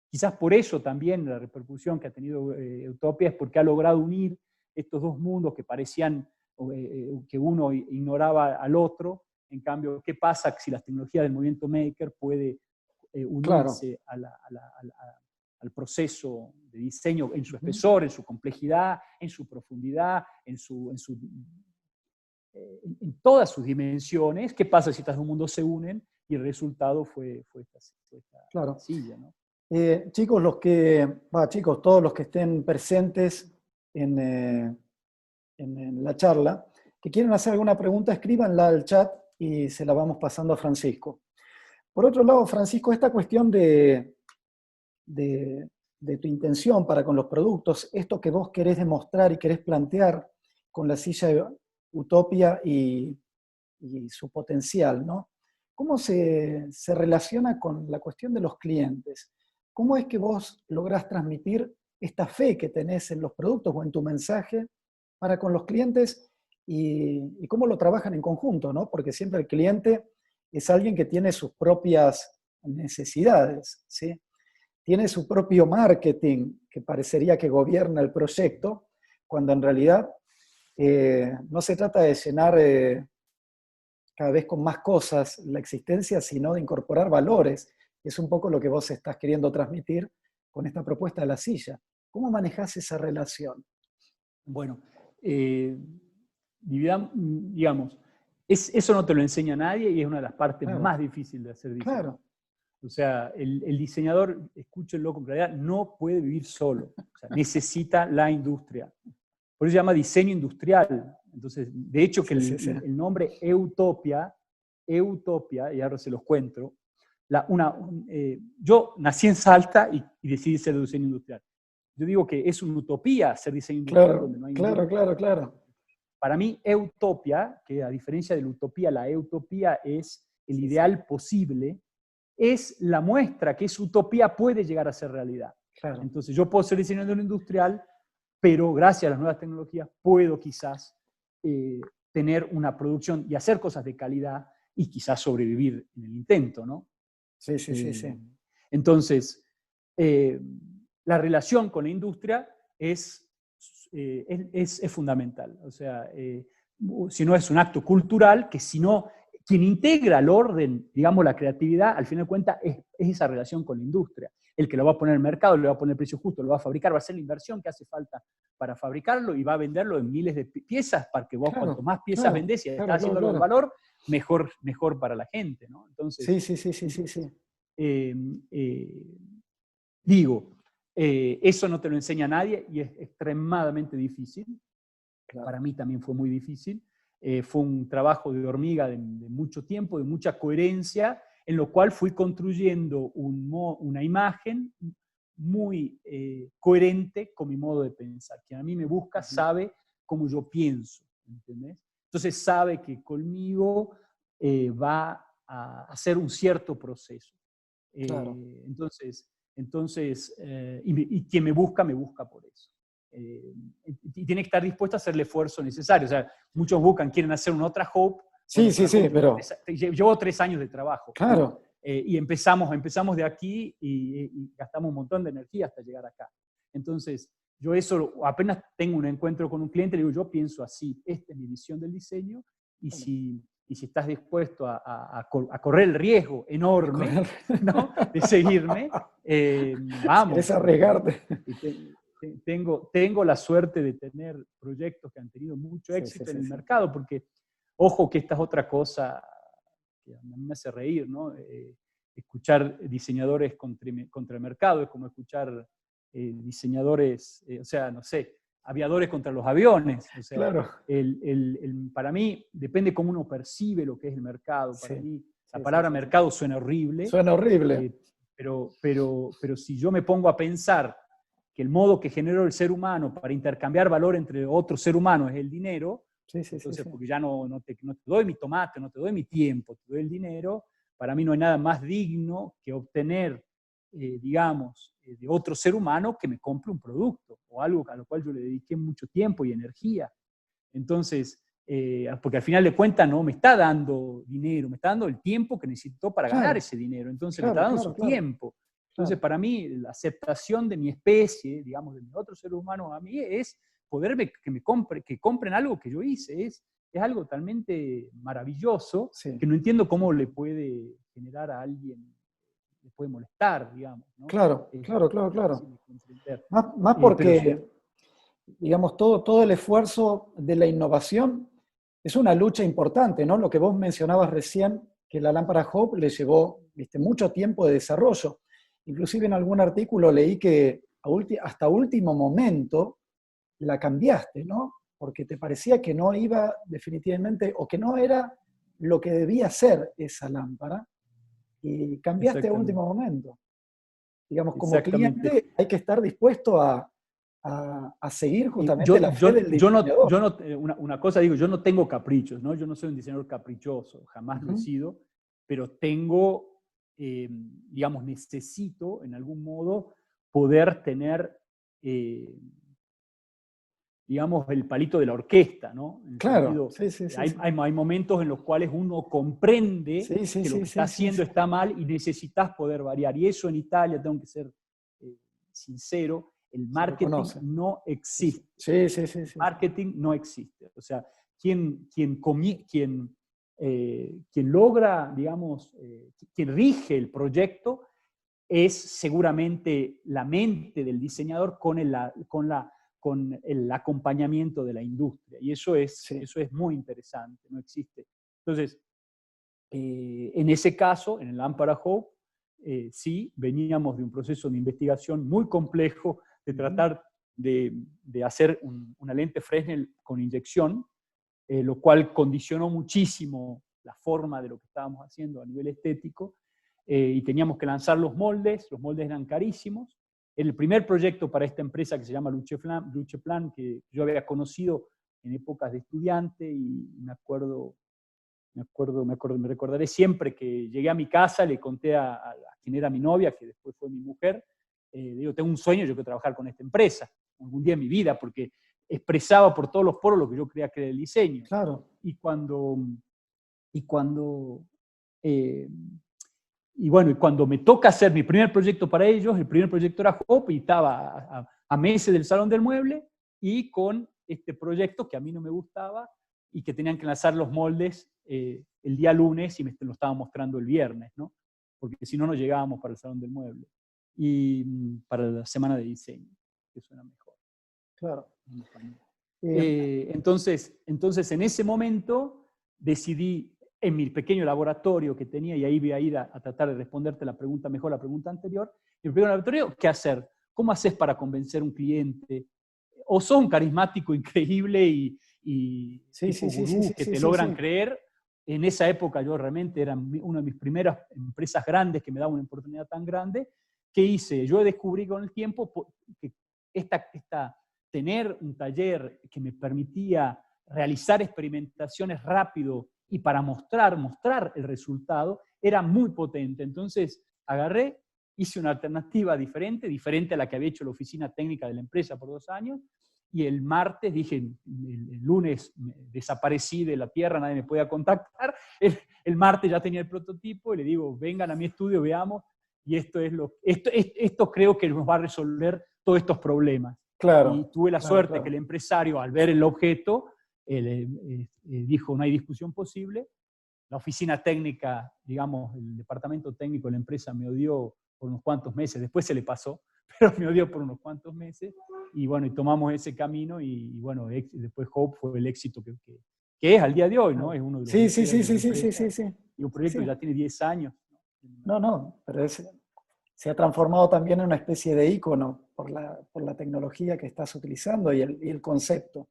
quizás por eso también la repercusión que ha tenido Utopia es porque ha logrado unir estos dos mundos que parecían que uno ignoraba al otro. En cambio, ¿qué pasa si las tecnologías del movimiento maker puede unirse al proceso de diseño en su espesor, en su complejidad, en su profundidad, en todas sus dimensiones? ¿Qué pasa si estas dos mundos se unen? Y el resultado fue esta silla, ¿no? Chicos, todos los que estén presentes en la charla, que quieren hacer alguna pregunta, escríbanla al chat y se la vamos pasando a Francisco. Por otro lado, Francisco, esta cuestión de tu intención para con los productos, esto que vos querés demostrar y querés plantear con la silla Utopia y su potencial, ¿no? ¿Cómo se relaciona con la cuestión de los clientes? ¿Cómo es que vos lográs transmitir esta fe que tenés en los productos o en tu mensaje para con los clientes y cómo lo trabajan en conjunto, ¿no? Porque siempre el cliente es alguien que tiene sus propias necesidades, ¿sí? Tiene su propio marketing, que parecería que gobierna el proyecto, cuando en realidad no se trata de llenar cada vez con más cosas la existencia, sino de incorporar valores. Es un poco lo que vos estás queriendo transmitir con esta propuesta de la silla. ¿Cómo manejás esa relación? Bueno, digamos, eso no te lo enseña nadie, y es una de las partes más difíciles de hacer diseño. Claro. O sea, el diseñador, escúchenlo con claridad, no puede vivir solo. O sea, necesita la industria. Por eso se llama diseño industrial. Entonces, de hecho, que el nombre Utopia, y ahora se los cuento, yo nací en Salta y decidí ser diseño industrial. Yo digo que es una utopía hacer diseño industrial donde no hay industria. Claro. Para mí, Utopia, que a diferencia de la utopía, la utopía es el ideal posible, es la muestra que esa utopía puede llegar a ser realidad. Claro. Entonces, yo puedo ser diseñador industrial, pero gracias a las nuevas tecnologías puedo quizás tener una producción y hacer cosas de calidad y quizás sobrevivir en el intento, ¿no? Sí. Entonces, la relación con la industria es fundamental. O sea, si no es un acto cultural, que si no, quien integra el orden, digamos, la creatividad, al final de cuentas, es esa relación con la industria. El que lo va a poner en el mercado, le va a poner el precio justo, lo va a fabricar, va a hacer la inversión que hace falta para fabricarlo y va a venderlo en miles de piezas, para que vos cuanto más piezas vendés y estás haciendo algo de valor, mejor para la gente, ¿no? Entonces, sí. Eso no te lo enseña nadie y es extremadamente difícil. Claro. Para mí también fue muy difícil. Fue un trabajo de hormiga de mucho tiempo, de mucha coherencia, en lo cual fui construyendo una imagen muy coherente con mi modo de pensar. Quien a mí me busca sabe cómo yo pienso, ¿entendés? Entonces sabe que conmigo va a hacer un cierto proceso. Claro. Y quien me busca por eso. Y tiene que estar dispuesto a hacer el esfuerzo necesario. O sea, muchos quieren hacer una otra Hope. Sí, Bueno, sí, pero... Llevo 3 años de trabajo. Claro. ¿No? Y empezamos de aquí y gastamos un montón de energía hasta llegar acá. Entonces, yo eso, apenas tengo un encuentro con un cliente, le digo, yo pienso así, esta es mi visión del diseño, y si estás dispuesto a correr el riesgo enorme, ¿no?, de seguirme, vamos. ¿Quieres arriesgarte? Tengo la suerte de tener proyectos que han tenido mucho éxito en el sí. mercado, porque, ojo, que esta es otra cosa que a mí me hace reír, ¿no? Escuchar diseñadores contra el mercado es como escuchar diseñadores, o sea, no sé, aviadores contra los aviones. O sea, claro. Para mí, depende cómo uno percibe lo que es el mercado. Para mí, la palabra sí. mercado suena horrible. Suena horrible. Pero si yo me pongo a pensar que el modo que generó el ser humano para intercambiar valor entre otro ser humano es el dinero, entonces porque ya no te doy mi tomate, no te doy mi tiempo, te doy el dinero, para mí no hay nada más digno que obtener, digamos, de otro ser humano que me compre un producto o algo a lo cual yo le dediqué mucho tiempo y energía. Entonces, porque al final de cuentas no me está dando dinero, me está dando el tiempo que necesitó para ganar ese dinero, entonces me está dando su tiempo. Entonces, para mí, la aceptación de mi especie, digamos, de mi otro ser humano a mí, es poder que compren algo que yo hice. Es algo totalmente maravilloso, que no entiendo cómo le puede generar a alguien, le puede molestar, digamos, ¿no? Claro. Más porque, digamos, todo el esfuerzo de la innovación es una lucha importante, ¿no? Lo que vos mencionabas recién, que la lámpara Hope le llevó mucho tiempo de desarrollo. Inclusive en algún artículo leí que hasta último momento la cambiaste, ¿no? Porque te parecía que no iba definitivamente, o que no era lo que debía ser esa lámpara, y cambiaste a último momento. Digamos, como cliente hay que estar dispuesto a seguir justamente la fe del diseñador. Una cosa digo, yo no tengo caprichos, ¿no? Yo no soy un diseñador caprichoso, jamás lo he sido, pero tengo, digamos, necesito en algún modo poder tener, digamos, el palito de la orquesta, ¿no? Claro, hay momentos en los cuales uno comprende que lo que está haciendo está mal y necesitas poder variar. Y eso en Italia, tengo que ser sincero, el marketing no existe. El marketing no existe. O sea, quien logra, digamos, quien rige el proyecto es seguramente la mente del diseñador con el acompañamiento de la industria. Y eso es muy interesante, no existe. Entonces, en ese caso, en el Lámpara Hope, sí, veníamos de un proceso de investigación muy complejo de tratar de hacer una lente Fresnel con inyección, lo cual condicionó muchísimo la forma de lo que estábamos haciendo a nivel estético, y teníamos que lanzar los moldes eran carísimos. El primer proyecto para esta empresa que se llama Lucheplan, que yo había conocido en épocas de estudiante, y me recordaré siempre que llegué a mi casa, le conté a quien era mi novia, que después fue mi mujer, le digo, tengo un sueño, yo quiero trabajar con esta empresa, algún día en mi vida, porque expresaba por todos los poros lo que yo creía que era el diseño. Claro. Y cuando me toca hacer mi primer proyecto para ellos, el primer proyecto era Hope, y estaba a meses del Salón del Mueble, y con este proyecto que a mí no me gustaba, y que tenían que lanzar los moldes el día lunes, y me lo estaban mostrando el viernes, ¿no? Porque si no, no llegábamos para el Salón del Mueble. Y para la semana de diseño, que suena mejor. Claro. Entonces, en ese momento, decidí, en mi pequeño laboratorio que tenía, y ahí voy a ir a tratar de responderte la pregunta anterior, en el pequeño laboratorio, ¿qué hacer? ¿Cómo haces para convencer a un cliente? O sos un carismático increíble y y Sí, tipo sí, sí, sí, gurú sí, que sí, te sí, logran sí. creer. En esa época yo realmente era una de mis primeras empresas grandes que me daba una oportunidad tan grande. ¿Qué hice? Yo descubrí con el tiempo que tener un taller que me permitía realizar experimentaciones rápido y para mostrar el resultado era muy potente. Entonces agarré, hice una alternativa diferente a la que había hecho la oficina técnica de la empresa por 2 años, y el martes dije, el lunes desaparecí de la tierra, nadie me podía contactar, el martes ya tenía el prototipo y le digo, vengan a mi estudio, veamos, y esto creo que nos va a resolver todos estos problemas. Y Claro, tuve la claro, suerte que claro. el empresario, al ver el objeto, dijo, no hay discusión posible. La oficina técnica, digamos, el departamento técnico de la empresa me odió por unos cuantos meses, después se le pasó, pero me odió por unos cuantos meses, y bueno, y tomamos ese camino, y bueno, después Hope fue el éxito que es al día de hoy, ¿no? Es uno de los Sí, sí, bestsellers sí, de la sí, sí, sí, empresa, sí, sí. y un Sí, proyecto sí. que ya tiene 10 años. No, no, pero se ha transformado también en una especie de ícono por la tecnología que estás utilizando y el concepto,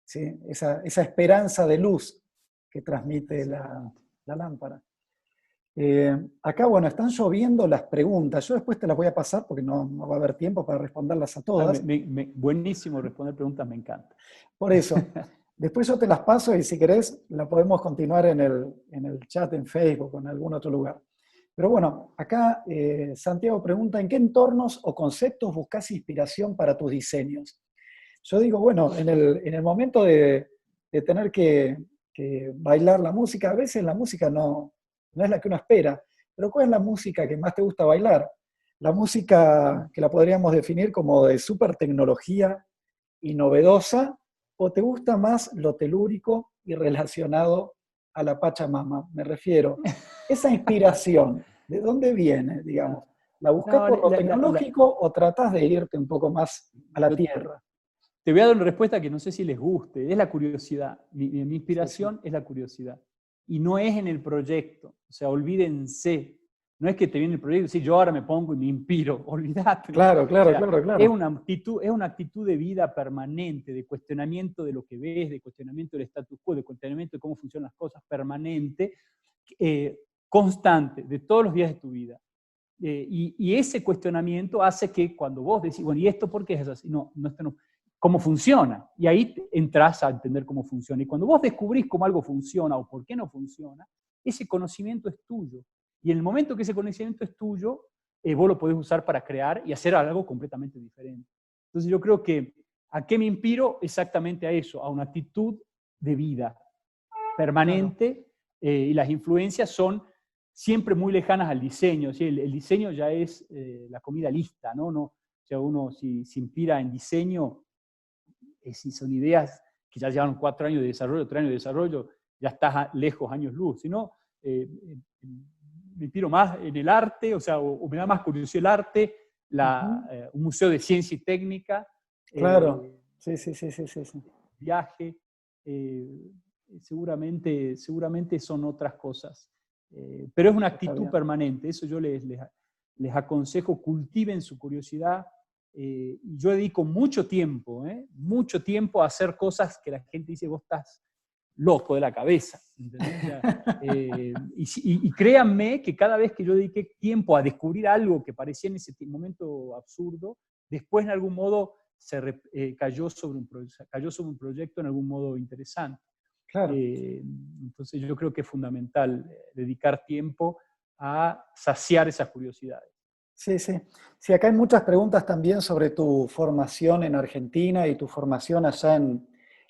¿sí? Esa esperanza de luz que transmite Exactamente. la lámpara. Acá, bueno, están lloviendo las preguntas. Yo después te las voy a pasar porque no va a haber tiempo para responderlas a todas. Buenísimo responder preguntas, me encanta. Por eso, después yo te las paso y si querés la podemos continuar en el chat en Facebook o en algún otro lugar. Pero bueno, acá Santiago pregunta, ¿en qué entornos o conceptos buscas inspiración para tus diseños? Yo digo, bueno, en el momento de tener que bailar la música, a veces la música no es la que uno espera, pero ¿cuál es la música que más te gusta bailar? La música que la podríamos definir como de súper tecnología y novedosa, o te gusta más lo telúrico y relacionado a la Pachamama. Me refiero, esa inspiración, ¿de dónde viene, digamos? ¿La buscas No, por lo tecnológico o tratas de irte un poco más a la yo tierra? te voy a dar una respuesta que no sé si les guste. Es la curiosidad. Mi Sí, sí. inspiración es la curiosidad. Y no es en el proyecto. O sea, olvídense. No es que te viene el proyecto y si yo ahora me pongo y me inspiro. Olvídate. O Claro, claro, sea, claro, claro. es una actitud de vida permanente, de cuestionamiento de lo que ves, de cuestionamiento del status quo, de cuestionamiento de cómo funcionan las cosas, permanente, constante, de todos los días de tu vida. Y ese cuestionamiento hace que cuando vos decís, bueno, ¿y esto por qué es así? Esto no. ¿Cómo funciona? Y ahí entras a entender cómo funciona. Y cuando vos descubrís cómo algo funciona o por qué no funciona, ese conocimiento es tuyo. Y en el momento que ese conocimiento es tuyo, vos lo podés usar para crear y hacer algo completamente diferente. Entonces yo creo que ¿a qué me inspiro? Exactamente a eso, a una actitud de vida Claro. permanente, y las influencias son siempre muy lejanas al diseño. ¿Sí? El diseño ya es la comida lista, ¿no? O sea, uno si se inspira en diseño, si son ideas que ya llevan 4 años de desarrollo, 3 años de desarrollo, ya estás lejos, años luz. Si no, me inspiro más en el arte, o sea, o me da más curiosidad el arte, Ujú. un museo de ciencia y técnica, Claro. eh, Sí, sí, sí, sí, sí, sí. viaje, eh, seguramente son otras cosas. Pero es una Está actitud bien. permanente, eso yo les aconsejo, cultiven su curiosidad. Y yo dedico mucho tiempo a hacer cosas que la gente dice, vos estás loco de la cabeza. ¿Entendés? O sea, y créanme que cada vez que yo dediqué tiempo a descubrir algo que parecía en ese momento absurdo, después en algún modo cayó sobre un proyecto en algún modo interesante. Claro. Eh, entonces yo creo que es fundamental dedicar tiempo a saciar esas curiosidades. Sí, sí. Sí, acá hay muchas preguntas también sobre tu formación en Argentina y tu formación allá en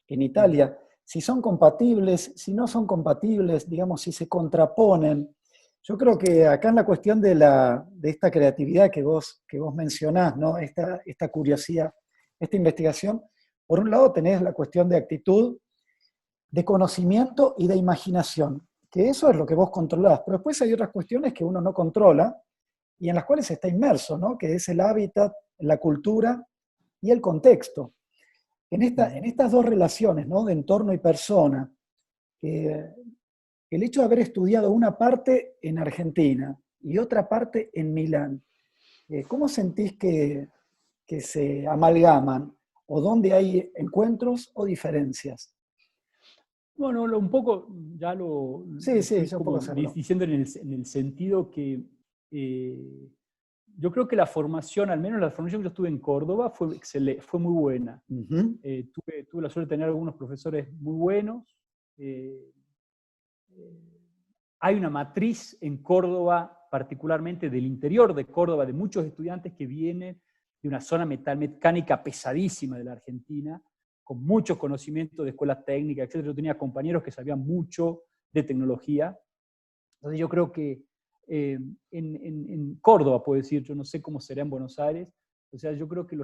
Uh-huh. Italia. Si son compatibles, si no son compatibles, digamos, si se contraponen. Yo creo que acá en la cuestión de esta creatividad que vos mencionás, ¿no? Esta curiosidad, esta investigación, por un lado tenés la cuestión de actitud, de conocimiento y de imaginación, que eso es lo que vos controlás, pero después hay otras cuestiones que uno no controla y en las cuales está inmerso, ¿no? Que es el hábitat, la cultura y el contexto. En Uh-huh. estas dos relaciones, ¿no? De entorno y persona, el hecho de haber estudiado una parte en Argentina y otra parte en Milán, ¿cómo sentís que se amalgaman? ¿O dónde hay encuentros o diferencias? Bueno, un poco ya lo Sí, fui ya un como poco se habló. diciendo en el sentido que yo creo que la formación, al menos la formación que yo tuve en Córdoba, fue excelente, fue muy buena. Ujú. Tuve la suerte de tener algunos profesores muy buenos. Eh, Hay una matriz en Córdoba, particularmente del interior de Córdoba, de muchos estudiantes que vienen de una zona metalmecánica pesadísima de la Argentina, con muchos conocimientos de escuelas técnicas, etc. Yo tenía compañeros que sabían mucho de tecnología. Entonces yo creo que en Córdoba, puedo decir, yo no sé cómo será en Buenos Aires, o sea, yo creo que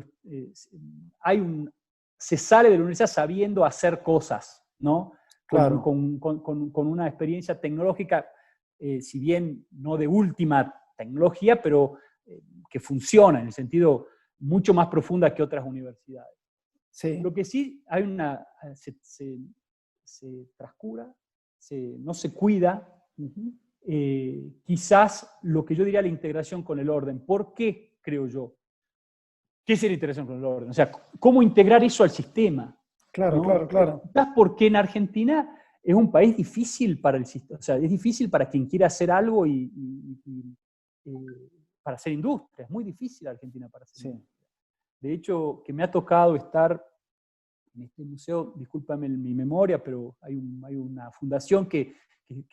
se sale de la universidad sabiendo hacer cosas, ¿no? Claro. Con una experiencia tecnológica, si bien no de última tecnología, pero que funciona en el sentido mucho más profunda que otras universidades. Sí. Lo que sí hay se trascura, no se cuida. Ujú. Quizás lo que yo diría la integración con el orden. ¿Por qué, creo yo? ¿Qué es la integración con el orden? O sea, ¿cómo integrar eso al sistema? Claro, ¿no? claro, claro. Quizás porque en Argentina es un país difícil para el sistema, o sea, es difícil para quien quiera hacer algo para hacer industria. Es muy difícil Argentina para hacer industria. De hecho, que me ha tocado estar en este museo, discúlpame mi memoria, pero hay una fundación que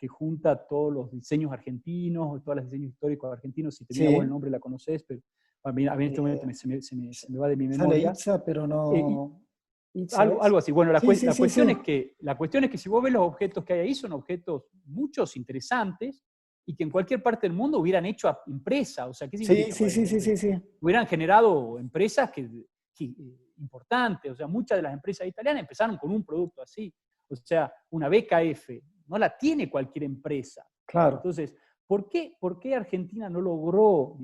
junta todos los diseños argentinos, todos los diseños históricos argentinos. Si te viene vos el nombre, la conocés, pero a mí en este momento se me va de mi Sale memoria. Itza, pero no. Itza es. Algo así. Bueno, la Sí. cuestión es que si vos ves los objetos que hay ahí, son objetos muchos interesantes y que en cualquier parte del mundo hubieran hecho empresa. O sea, ¿qué significa? Sí. Hubieran generado empresas importantes. O sea, muchas de las empresas italianas empezaron con un producto así. O sea, una BKF no la tiene cualquier empresa. Claro. Entonces, ¿por qué Argentina no logró,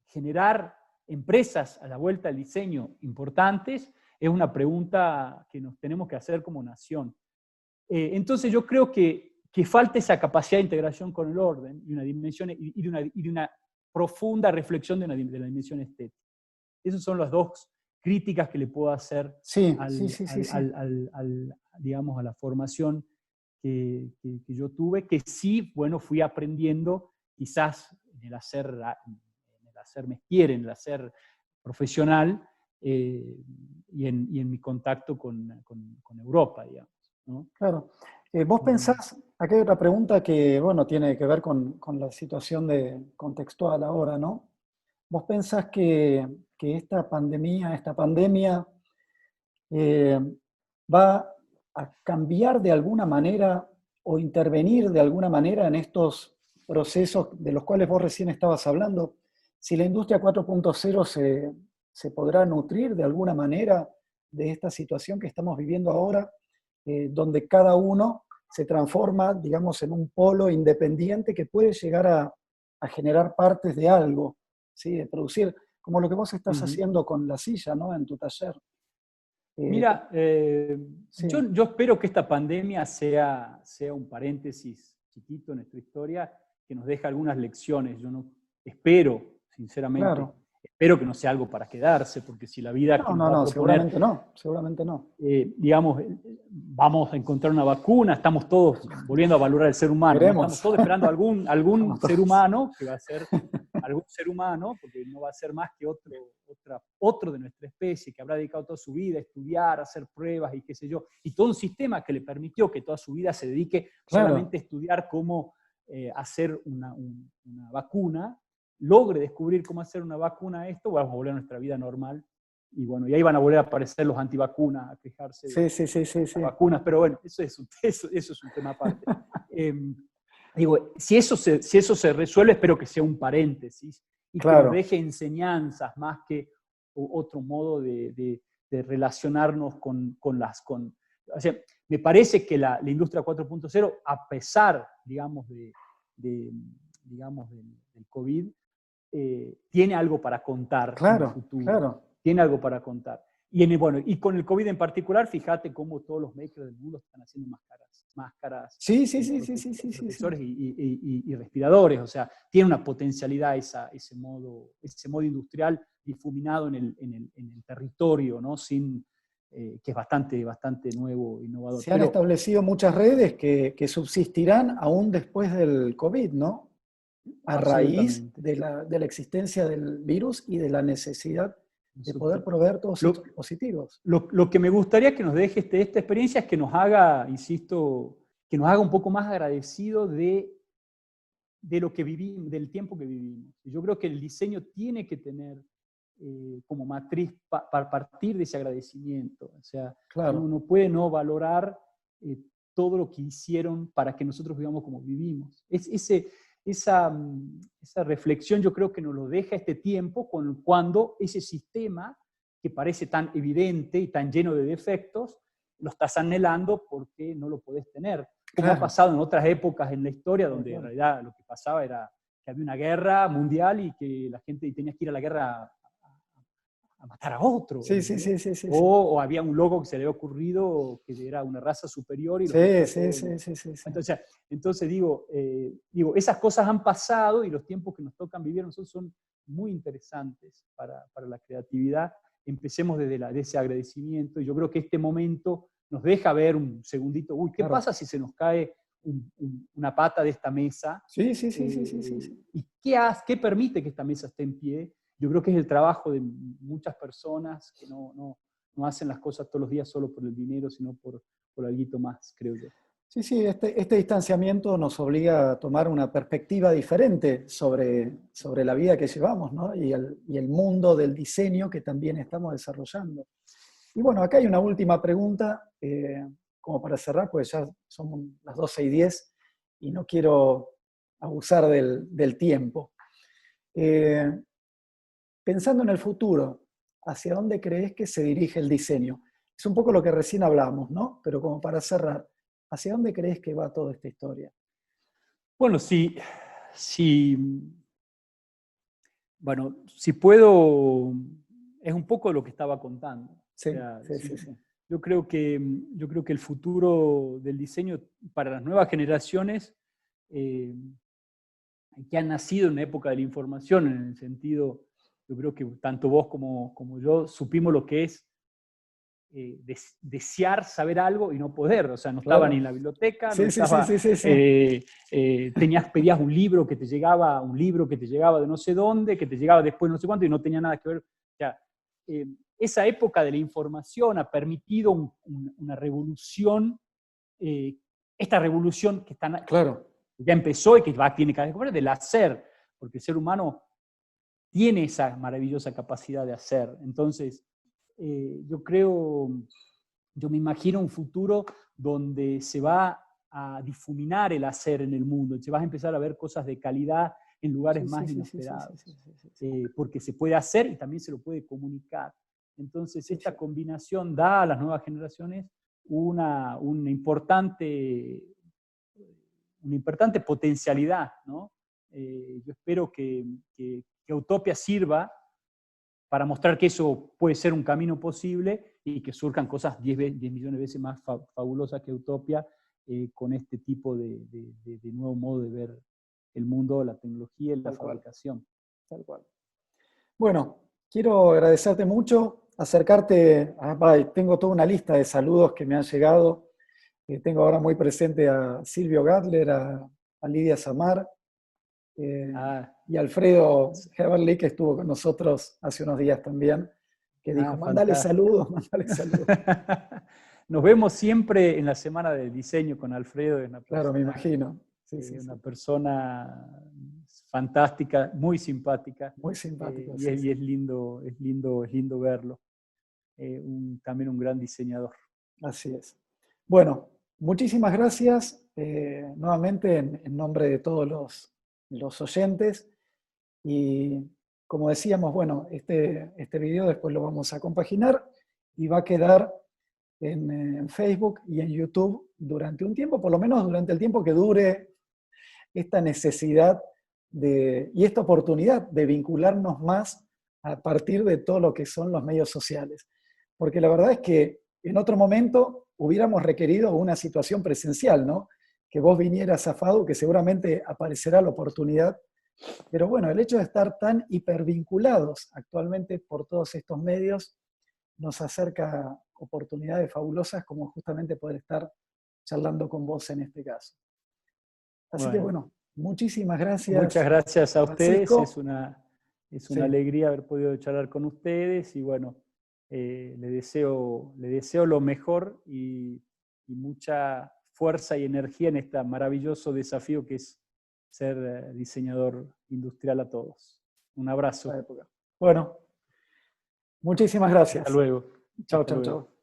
generar empresas a la vuelta del diseño importantes? Es una pregunta que nos tenemos que hacer como nación. Entonces yo creo que falta esa capacidad de integración con el orden y una dimensión y de una profunda reflexión de la dimensión estética. Esas son las dos críticas que le puedo hacer digamos, a la formación que yo tuve, que sí, bueno, fui aprendiendo quizás en el hacer mestiere, en el hacer profesional y en mi contacto con Europa, digamos, ¿no? Claro. Vos pensás, acá hay otra pregunta que, bueno, tiene que ver con la situación contextual ahora, ¿no? ¿Vos pensás que esta pandemia eh, va a cambiar de alguna manera o intervenir de alguna manera en estos procesos de los cuales vos recién estabas hablando? Si la industria 4.0 se podrá nutrir de alguna manera de esta situación que estamos viviendo ahora, donde cada uno se transforma, digamos, en un polo independiente que puede llegar a generar partes de algo, ¿sí? De producir, como lo que vos estás haciendo con la silla, ¿no? En tu taller. Mira, Sí. yo espero que esta pandemia sea un paréntesis chiquito en nuestra historia que nos deje algunas lecciones. Yo no espero, sinceramente, Claro. espero que no sea algo para quedarse, porque si la vida que nos va a proponer, seguramente no. Digamos, vamos a encontrar una vacuna, estamos todos volviendo a valorar el ser humano, ¿no? Estamos todos esperando algún ser humano, que va a ser algún ser humano, porque no va a ser más que otro de nuestra especie, que habrá dedicado toda su vida a estudiar, a hacer pruebas y qué sé yo, y todo un sistema que le permitió que toda su vida se dedique solamente a estudiar cómo hacer una vacuna, logre descubrir cómo hacer una vacuna a esto, vamos a volver a nuestra vida normal. Y bueno, y ahí van a volver a aparecer los antivacunas, a quejarse de las vacunas, pero bueno, eso es un tema aparte. Digo, si eso se resuelve, espero que sea un paréntesis y que nos deje enseñanzas más que otro modo de relacionarnos o sea, me parece que la industria 4.0, a pesar, digamos, del COVID, tiene algo para contar en el futuro. Claro. Tiene algo para contar. Y con el COVID en particular, fíjate cómo todos los makers del mundo están haciendo máscaras, protectores y respiradores. O sea, tiene una potencialidad ese modo industrial difuminado en el territorio, ¿no? Sin que es bastante nuevo, innovador. Se han establecido muchas redes que subsistirán aún después del COVID, ¿no? A raíz de la existencia del virus y de la necesidad de poder proveer todos estos dispositivos. Lo que me gustaría que nos deje esta experiencia es que nos haga, insisto, que nos haga un poco más agradecido de lo que vivimos, del tiempo que vivimos. Yo creo que el diseño tiene que tener como matriz para partir de ese agradecimiento. O sea, claro, uno no puede no valorar todo lo que hicieron para que nosotros vivamos como vivimos. Esa reflexión yo creo que nos lo deja este tiempo cuando ese sistema que parece tan evidente y tan lleno de defectos, lo estás anhelando porque no lo podés tener. Como ha pasado en otras épocas en la historia, donde en realidad lo que pasaba era que había una guerra mundial y que la gente tenía que ir a la guerra a matar a otro. Sí. O había un loco que se le había ocurrido que era una raza superior. Y sí. Entonces digo, esas cosas han pasado y los tiempos que nos tocan vivir a nosotros son muy interesantes para la creatividad. Empecemos desde ese agradecimiento. Y yo creo que este momento nos deja ver un segundito, ¿qué pasa si se nos cae una pata de esta mesa? Sí. ¿Y qué permite que esta mesa esté en pie? Yo creo que es el trabajo de muchas personas que no hacen las cosas todos los días solo por el dinero, sino por algo más, creo yo. Sí, este distanciamiento nos obliga a tomar una perspectiva diferente sobre la vida que llevamos, ¿no? y el mundo del diseño que también estamos desarrollando. Y bueno, acá hay una última pregunta, como para cerrar, pues ya son las 12:10 y no quiero abusar del tiempo. Pensando en el futuro, ¿hacia dónde crees que se dirige el diseño? Es un poco lo que recién hablamos, ¿no? Pero como para cerrar, ¿hacia dónde crees que va toda esta historia? Bueno, si puedo, es un poco lo que estaba contando. Sí. Yo creo que el futuro del diseño para las nuevas generaciones que han nacido en una época de la información, en el sentido, yo creo que tanto vos como yo supimos lo que es desear saber algo y no poder. O sea, no estaba ni en la biblioteca, pedías un libro que te llegaba de no sé dónde, que te llegaba después no sé cuánto y no tenía nada que ver. O sea, esa época de la información ha permitido una revolución, esta revolución que ya empezó y que tiene cada vez del hacer, porque el ser humano tiene esa maravillosa capacidad de hacer. Entonces, yo me imagino un futuro donde se va a difuminar el hacer en el mundo, se va a empezar a ver cosas de calidad en lugares más inesperados, porque se puede hacer y también se lo puede comunicar. Entonces, esta combinación da a las nuevas generaciones una importante potencialidad, ¿no? Yo espero que Utopia sirva para mostrar que eso puede ser un camino posible y que surjan cosas 10 millones de veces más fabulosas que Utopia con este tipo de nuevo modo de ver el mundo, la tecnología y la fabricación. Tal cual. Bueno, quiero agradecerte mucho, tengo toda una lista de saludos que me han llegado. Tengo ahora muy presente a Silvio Gatler, a Lidia Samar, y Alfredo Heberly, que estuvo con nosotros hace unos días también, que dijo, mándale saludos. Nos vemos siempre en la semana del diseño con Alfredo. Claro, me imagino. Una persona fantástica, muy simpática. Muy simpática. Y es lindo verlo. También un gran diseñador. Así es. Bueno, muchísimas gracias nuevamente en nombre de todos los oyentes. Y como decíamos, bueno, este video después lo vamos a compaginar y va a quedar en Facebook y en YouTube durante un tiempo, por lo menos durante el tiempo que dure esta necesidad y esta oportunidad de vincularnos más a partir de todo lo que son los medios sociales. Porque la verdad es que en otro momento hubiéramos requerido una situación presencial, ¿no? Que vos vinieras a FADU, que seguramente aparecerá la oportunidad. Pero bueno, el hecho de estar tan hipervinculados actualmente por todos estos medios nos acerca oportunidades fabulosas como justamente poder estar charlando con vos en este caso. Así que bueno, muchísimas gracias. Muchas gracias a ustedes, Francisco. es una alegría haber podido charlar con ustedes y bueno, le deseo lo mejor y mucha fuerza y energía en este maravilloso desafío que es ser diseñador industrial a todos. Un abrazo. Bueno, muchísimas gracias. Hasta luego. Chao, chao, chao.